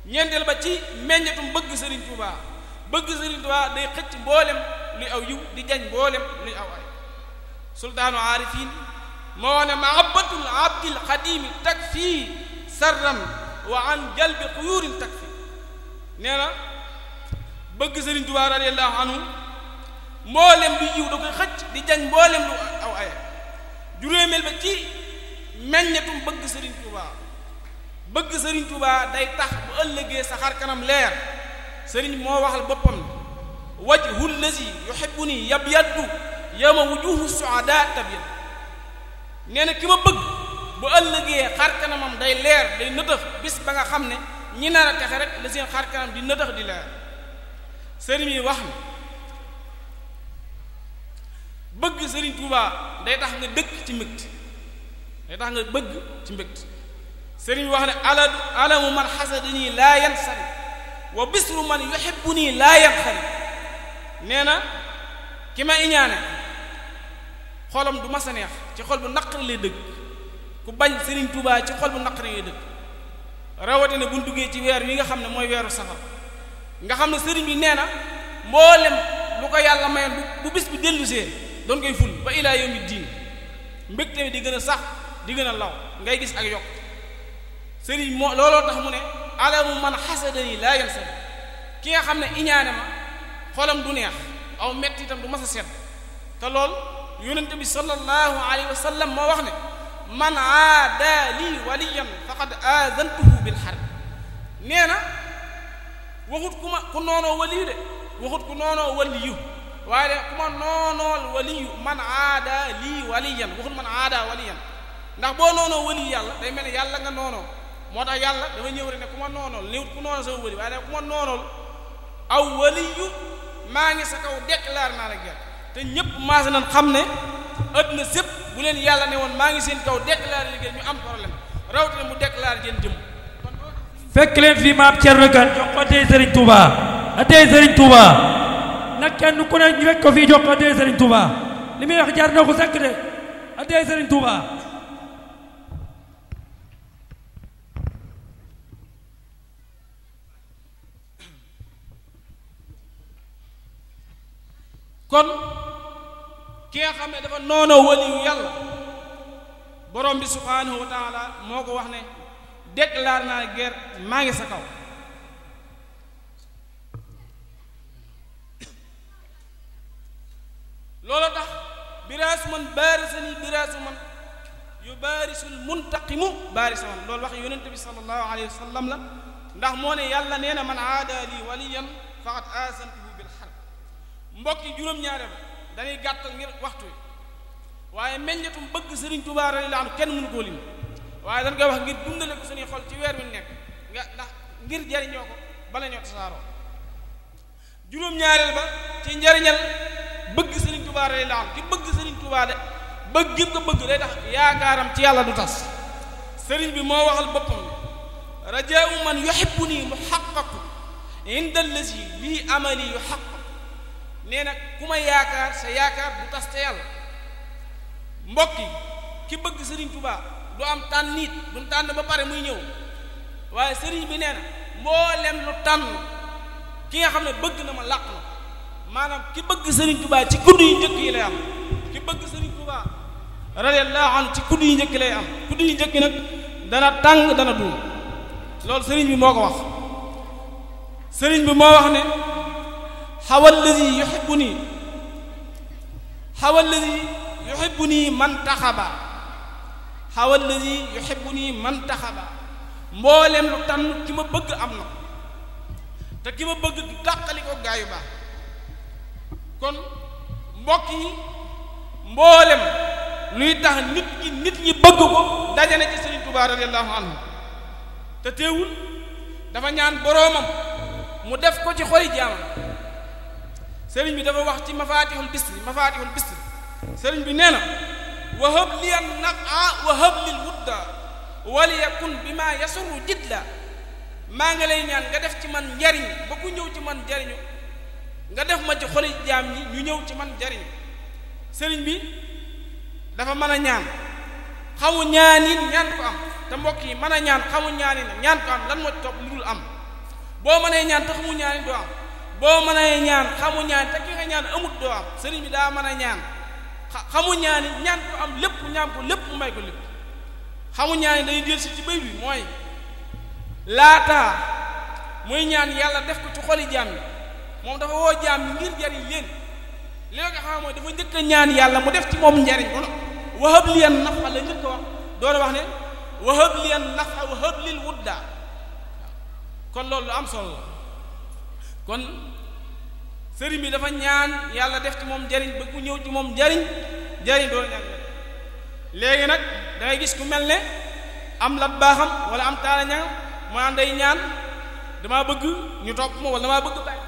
Speaker 1: ñeenteel ba ci meññetum bëgg Sëriñ Tuubaa, bëgg Sëriñ Tuubaa day xëcc mboolem luy aw yiw di jañ mboolem luy aw ay. sultaanu aarifin moo wax ne mahabbatul abdil xadimi takfi sarran wa an jalbi xuyurin takfi. nee na bëgg Sëriñ Tuubaa radiyallahu anhu mboolem luy yiw da koy xëcc di jañ mboolem lu aw ay. juróomeel ba ci meññetum bëgg Sëriñ Tuubaa, bëgg Sëriñ Tuubaa day tax bu ëllëgee sa xar kanam leer. sëriñ moo waxal boppam wajhu allazi yuhibbuni yabyaddu yawma wujuhu su'ada tabyad. nee na ki ma bëgg bu ëllëgee xar kanamam day leer, day nëtëx bis ba nga xam ne ñi nar a texe rek la seen xar kanam di nëtëx di leer. sëriñ yi wax na bëgg Sëriñ Tuubaa day tax nga dëkk ci mbégte, day tax nga bëgg ci mbégte. sëriñ wax ne alamu man xasadani laa yansari wa bisru man yuhibbuni laa yanxari. nee na ki ma iñaane xolam du mas a neex, ci xol bu naqari lay dëgg. ku bañ Sëriñ Tuubaa ci xol bu naqari lay dëgg. rawatina bu ñu duggee ci weer wi nga xam ne mooy weeru safar, nga xam ne sëriñ bi nee na mboolem lu ko yàlla mayoon bu bis bi dellusee doon koy ful ba ilaa yawmi diin, mbégte mi di gën a sax di gën a law ngay gis ak yokk. sëriñ moo looloo tax mu ne alamu man xasadani laa yansari. ki nga xam ne iñaane ma xolam du neex, aw metti itam du mas a sedd. te lool yonente bi sallallahu alayhi wa sallam moo wax ne man aada lii waliyan faqad aazantuhu bil harb. nee na waxut ku noonoo waliyu de, waxut ku noonoo waliyu, waaye de ku ma noonool waliyu man aada lii waliyan, waxut man aada waliyan. ndax boo noonoo waliyu yàlla day mel ne yàlla nga noonoo. moo tax yàlla dafa ñëw rek ne ku ma noonool néewut ku noonoo sama wali, waaye nag ku ma noonool aw waliyu maa ngi sa kaw déclaré naa la guerre. te ñëpp maase nañ xam ne àdduna sépp bu leen yàlla ne woon maa ngi seen kaw déclaré liggéey ñu am problème, rawatina mu déclaré jën jëm.
Speaker 2: fekk leen fii maam Thierno Kane jox ko addiya Sëriñ Tuubaa, addiya Sëriñ Tuubaa nag kenn ku ne ñu fekk ko fii jox ko addiya Sëriñ Tuubaa. li muy wax jar na ko sakk de addiya Sëriñ Tuubaa.
Speaker 1: kon ki nga xam ne dafa noonoo waliyu yàlla, borom bi subhaanahu wa taala moo ko wax ne déclaré naa guerre, maa ngi sa kaw. loolu tax biraasu man baarisani biraasu man yu baarisul muntaqimu baarisu man, loolu wax yonent bi sallallahu alayhi wa sallam la. ndax moo ne yàlla nee na man aada li waliyan faqad aasantuhu bil harb. mbokk yi juróom-ñaare ba dañuy gàttal ngir waxtu wi, waaye meññetum bëgg Sëriñ Tuubaa radiyallaahu anhu kenn mënu koo lim, waaye dañ koy wax ngir dundale ko suñuy xol ci weer wi nekk ndax ngir jariñoo ko bala ñoo tasaaroo. juróom-ñaareel ba ci njariñal bëgg Sëriñ Tuubaa radiyallaahu anhu ki bëgg Sëriñ Tuubaa de bëgg gi ko bëgg day tax yaakaaram ci yàlla du tas. sëriñ bi moo waxal boppam ne rajaau man yuhibbuni muhaqqaqu inda allazi lii amali yuhaqqaq. nee na ku ma yaakaar sa yaakaar du tas te yàlla. mbokk yi ki bëgg Sëriñ Tuubaa du am tànn nit du tànn ba pare muy ñëw, waaye sëriñ bi nee na mboolem lu tànn ki nga xam ne bëgg na ma làq na. maanaam ki bëgg Sëriñ Tuubaa ci kudd yu njëkk yi lay am. ki bëgg Sëriñ Tuubaa radiyallaahu anhu ci kudd yu njëkk lay am. kudd yu njëkk nag dana tàng dana duum. loolu sëriñ bi moo ko wax. sëriñ bi moo wax ne xawallazi yuhibbuni xawallazi yuhibbuni man taxaba hawa allazi yuhibbuni man taxaba mboolem lu tànn ki ma bëgg am na te ki ma bëgg du tàqali ko gaa yu baax kon mbokk yi mboolem luy tax nit ñi bëgg ko daje na ci Sëriñ Tuubaa radiyallahu anhu te teewul dafa ñaan boroomam mu def ko ci xoli jaamam sëriñ bi dafa wax ci mafatihul bisri sëriñ bi nee na wahab li an nafa wahab lil wudda waliyakun bi ma yasuru jidla maa nga lay ñaan nga def ci man njariñ ba ku ñëw ci man jariñu nga def ma ci xoli jaam ñi ñu ñëw ci man jariñu sëriñ bi dafa mën a ñaan xamu ñaanin ñaan ko am te mbokk yi mën a ñaan xamu ñaanin ñaan ko am lan moo topp lu dul am boo mënee ñaan te xamu ñaanin doo am boo mënee ñaan xamu ñaan te ki nga ñaan amut doo am sëriñ bi daa mën a ñaan xamu ñaanin ñaan ko am lépp ñaan ko lépp mu may ko lépp xamu ñaanin day del si ci béy bi mooy laataa muy ñaan yàlla def ko ci xoli jaam yi moom dafa woo jaam yi ngir jariñ leen li la nga xam mooy dafa njëkk a ñaan yàlla mu def ci moom njariñ kono wahab liyan nafa la njëkk a wax doona wax ne wahab liyan nafa wahab lil wudda kon loolu lu am solo la kon sëriñ bi dafa ñaan yàlla def ci moom njariñ ba ku ñëw ci moom njariñ doona ñaan léegi nag da ngay gis ku mel ne am lat baaxam wala am taala ña maa day ñaan damaa bëgg ñu topp ma wala damaa bëgg bàyyi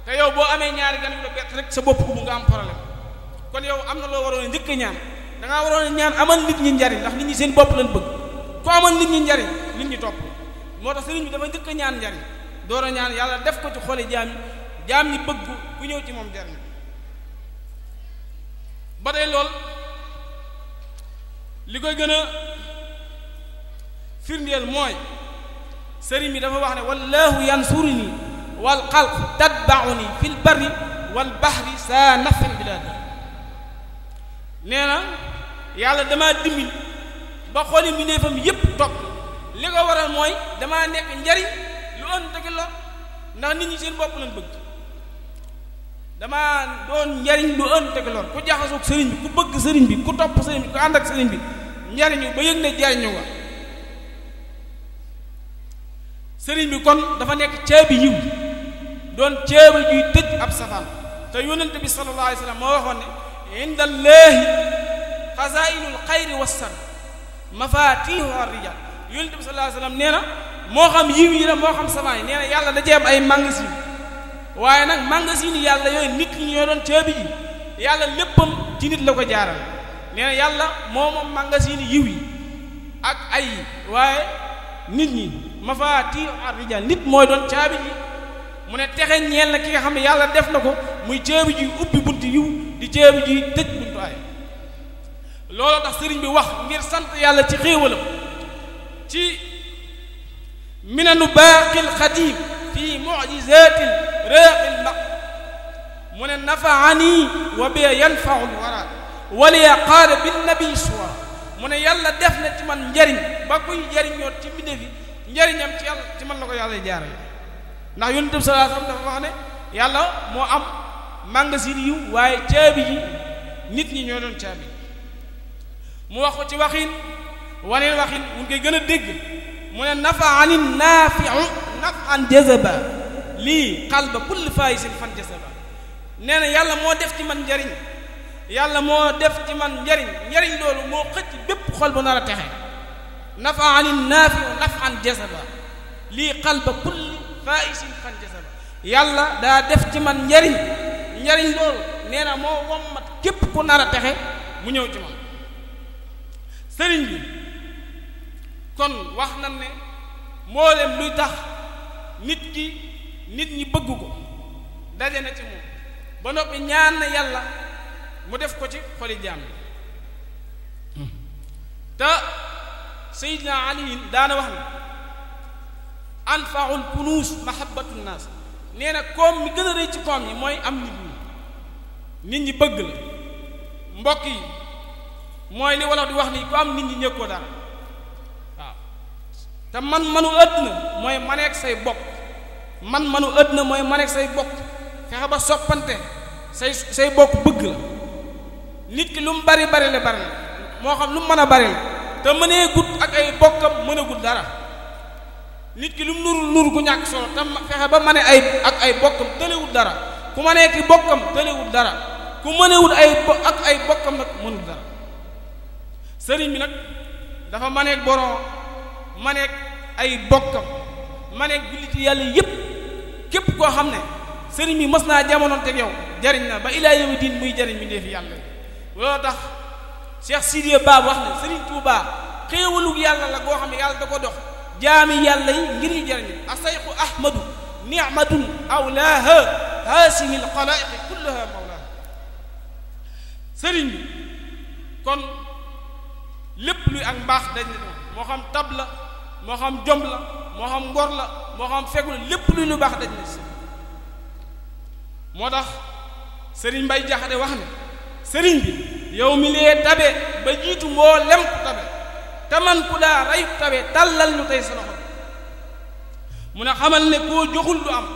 Speaker 1: te yow boo amee ñaari gan yu la bett rek sa bopp bu nga am problème kon yow am na loo waroon a njëkk a ñaan da ngaa waroon a ñaan amal nit ñi njariñ ndax nit ñi seen bopp lañ bëgg ku amal nit ñi njariñ nit ñi topp moo tax sëriñ bi dafa njëkk a ñaan njariñ door a ñaan yàlla def ko ci xoli jaam ñi bëgg ku ñëw ci moom njariñ ba tey lool li koy gën a firndeel mooy sëriñ bi dafa wax ne wallahu yansuruni wal xalq tatbauni fil barri wal bahri saa nafin biladi nee na yàlla damaa dimbil ba xooli mbindeefam yépp topp li ko waral mooy damaa nekk njariñ lu ënd tegi lor ndax nit ñi seen bopp lañ bëgg damaa doon njariñ lu ënd tegi lor ku jaxasoog sëriñ bi ku bëgg sëriñ bi ku topp sëriñ bi ku ànd ak sëriñ bi njariñu ba yëg ne jariñu nga sëriñ bi kon dafa nekk caabi yiw doon caabi juy tëj ab safaan te yonent bi sallallahu alayhi wa sallam moo waxoon ne inda allaahi xazaa'inul xayri wassar mafaatihu ar-rijaal yonent bi sallallahu alayhi wa sallam nee na moo xam yiw yi la moo xam safaan yi nee na yàlla da cee am ay magasin waaye nag magasin yi yàlla yooyu nit ñi ñoo doon caabi ji yàlla léppam ci nit la ko jaaral nee na yàlla moom magasin yiw yi ak ay waaye nit ñi mafaatihu ar-rijaal nit mooy doon caabi ji mu ne texe ñeel na ki nga xam ne yàlla def na ko muy caabi ji ubbi buntu yiw di caabi ji tëj buntu ay looloo tax sëriñ bi wax ngir sant yàlla ci xéewalam ci minanu baaqil xadim fi mu'jizatil raaqil maq mu ne nafaani wa bi yanfa'u wara waliya qaala bin nabi suwa mu ne yàlla def na ci man njariñ ba kuy jariñoo ci mbindeef yi njariñam ci yàlla ci man la ko yàlla jaarale ndax yonent bi sallallahu alayhi wasallam dafa wax ne yàlla moo am magasin yiw waaye caabi ji nit ñi ñoo doon caabi mu wax ko ci waxin waneen waxin mu ngi koy gën a dégg mu ne nafaani naafi'u naf'an jazaba lii qalba kulli faayisin fan jazaba nee na yàlla moo def ci man njariñ yàlla moo def ci man njariñ loolu moo xëcc bépp xol bu nar a texe nafaani naafi'u naf'an jazaba lii qalba kulli faayisin fan jazaba yàlla daa def ci man njariñ loolu nee na moo wommat képp ku nar a texe mu ñëw ci man sëriñ bi kon wax nañ ne mboolem luy tax nit ñi bëgg ko daje na ci moom ba noppi ñaan na yàlla mu def ko ci xoli jaam bi te Seydina Ali daana wax ne anfaul kunuus mahabbatu naas nee na koom mi gën a rëy ci koom yi mooy am nit ñi bëgg la mbokk yi mooy li wolof di wax ni ku am nit ñi ñëkkoo dara waaw te manu àdduna mooy maneek say bokk manu àdduna mooy maneek say bokk fexe ba soppante say bokk bëgg la nit ki lu mu bari la moo xam lu mu mën a bari la te mënee gut ak ay bokkam mën a gut dara nit ki lu mu nuru gu ñàkk solo te fexe ba mane ak ay bokkam tëlewut dara ku mënee ki bokkam tëlewut dara ku mënewut ak ay bokkam nag mënut dara sëriñ bi nag dafa maneeg borom maneeg ay bokkam maneeg julliti yàlla yépp képp koo xam ne sëriñ bi mës naa jamonoon teg yow jariñ na ba ilaa yawmi diin muy jariñ mi ndee fi yàlla loolu tax Cheikh Sidiya Ba wax ne sëriñ Tuubaa xéewalug yàlla la goo xam ne yàlla da ko dox jaami yàlla yi ngir ñu jariñ asayxu ahmadu ni'matun awlaaha haasihi alxalaa'iqi kullaha mawlaaha sëriñ bi kon lépp luy ak mbaax dañ ne moo xam tab la moo xam jom la moo xam ngor la moo xam fegu la lépp luy lu baax dañ ne si moo tax sëriñ Mbay Jaxate wax ne sëriñ bi yow mi lee tabe ba jiitu moo lem ku tabe te man ku daa reyu tabe tàllal lu tey sa loxo mu ne xamal ne koo joxul du am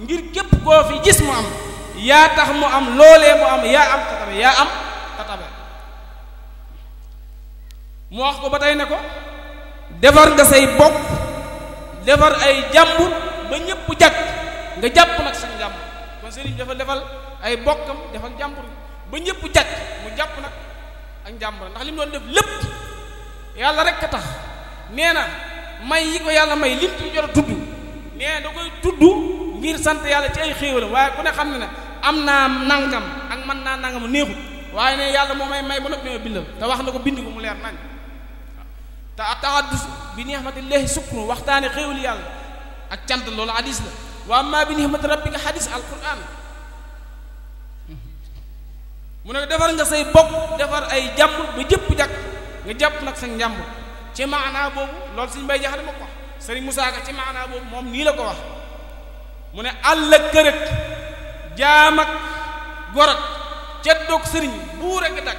Speaker 1: ngir képp koo fi gis mu am yaa tax mu am loolee mu am yaa am ka tabe yaa am ka tabe mu wax ko ba tey ne ko defar nga say bopp defar ay jàmbur ba ñépp jag nga jàpp nag sa jàmbur kon sëriñ dafa defal ay bokkam defal jàmbur ba ñépp jag mu jàpp nag ak jàmbur ndax li mu doon def lépp yàlla rek a tax nee na may yi ko yàlla may lim ci jot a tudd nee na da koy tudd ngir sant yàlla ci ay xéewalam waaye ku ne xam ne ne am naa nangam ak mën naa nangam neexut waaye ne yàlla moo may ba noppi ne ma bindal te wax na ko bind ko mu leer nañ te tahaddus bi ni'matillahi sukru waxtaane xéewal yàlla ak cant loolu hadis la wa amma bi ni'mati rabbika hadis alquran mu ne defar nga say bopp defar ay jàmbur ba jëpp jag nga jàpp nag sa njàmbur ci maanaa boobu loolu suñu Mbay Jaxate ma ko wax sëriñ Musaa Ka ci maanaa boobu moom nii la ko wax mu ne àll kërëg jaam ak gorog ceddoog sëriñ buur ak dag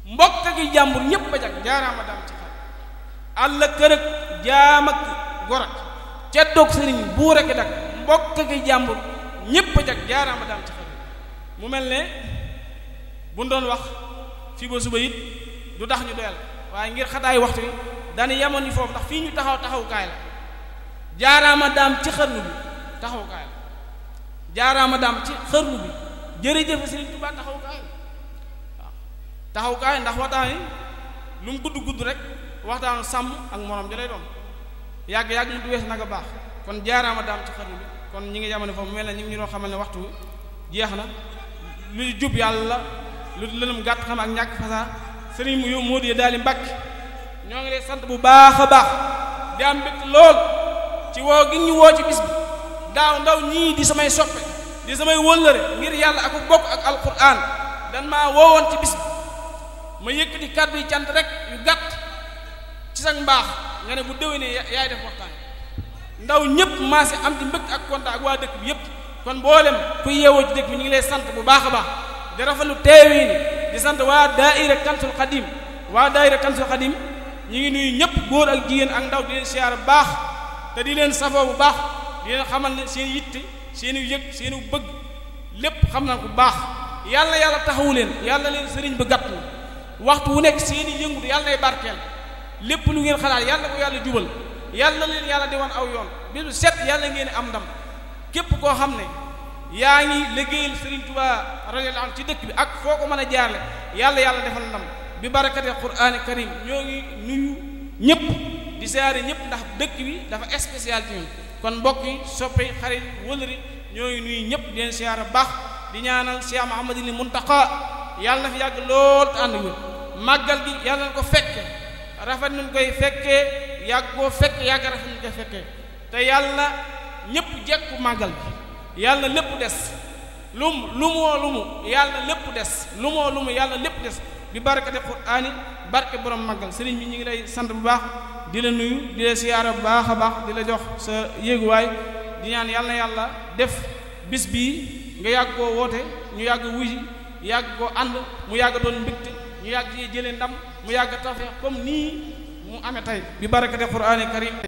Speaker 1: mbokk gi jàmbur ñépp a jag jaaraama daam ci xar àll kërëg jaam ak gorog ceddoog sëriñ buur ak dag mbokk gi jàmbur ñépp a jag jaaraama daam ci xar mu mel ne bu doon wax fii ba suba it du tax ñu doyal waaye ngir xataay waxtu bi dañu yemoon ni foofu ndax fii ñu taxawukaay la jaaraama daam ci xarnu bi taxawukaay la jaaraama daam ci xarnu bi jërëjëf Sëriñ Tuubaa taxawukaay la waaw taxawukaay ndax waxtaan yi lu mu gudd rek waxtaanu sàmm ak morom ja lay doon yàgg mu du wees nag a baax kon jaaraama daam ci xarnu bi kon ñi ngi yemoon foofu mel na ñi ngi ñu doon xamal ne waxtu jeex na lu jub yàlla lu lënum gàtt xam ak ñàkk fasaa sëriñ mu moo di daal di Mbàkke ñoo ngi lay sant bu baax a baax di am mbégte lool ci woo gi ñu woo ci bis bi daaw ndaw ñii di samay soppe di samay wëllëre ngir yàlla ak bokk ak alquran dan maa woowoon ci bis bi ma yëkkati kàddu yi cant rek yu gàtt ci sa mbaax nga ne bu déwénee yaay def waxtaan ndaw ñëpp maa si am di mbégte ak kontaan ak waa dëkk bi yëpp kon mboolem ku yeewoo ci dëkk bi ñu ngi lay sant bu baax a baax di rafetlu teewin di sant waa daaira Kansul Xadim ñu ngi nuyu ñëpp góor ak jigéen ak ndaw di leen siyaar bu baax te di leen safoo bu baax di leen xamal ne seen yitte seen i yëg seen i bëgg lépp xam na bu baax yàlla taxawu leen yàlla leen sëriñ ba gàtt waxtu wu nekk seen i yëngut yàlla lay barkeel lépp lu ngeen xalaat yàlla ko yàlla jubal yàlla leen yàlla di wan aw yoon bi lu set yàlla ngeen am ndam képp koo xam ne yaa ngi liggéeyal Sëriñ Tuubaa radiyallaahu anhu ci dëkk bi ak foo ko mën a jaarle yàlla defal ndam bi barakati Qur'aani Karim ñoo ngi nuyu ñëpp di siyaare ñëpp ndax dëkk bi dafa spécial ci ñun kon mbokk yi soppe xarit wëlëri ñoo ngi nuyu ñëpp di leen siyaare baax di ñaanal Cheikh Mouhamadul Muntaqa yàlla na fi yàgg lool te ànd wér màggal gi yàlla na ko fekke rafet nañ koy fekkee yàgg koo fekk yàgg rafet nañ koy fekkee te yàlla ñëpp jekku màggal bi yàlla lépp des lumu yàlla lépp des lumu yàlla lépp des bi barakati Qur'aani barke borom màggal sëriñ bi ñu ngi lay sant bu baax di la nuyu di la siyaara bu baax a baax di la jox sa yéeguwaay di ñaan yàlla na yàlla def bis bii nga yàgg koo woote ñu yàgg wuy yàgg koo ànd mu yàgg doon mbégte ñu yàgg ci jëlee ndam mu yàgg tawfeex comme nii mu amee tey bi barakati Qur'aani Karim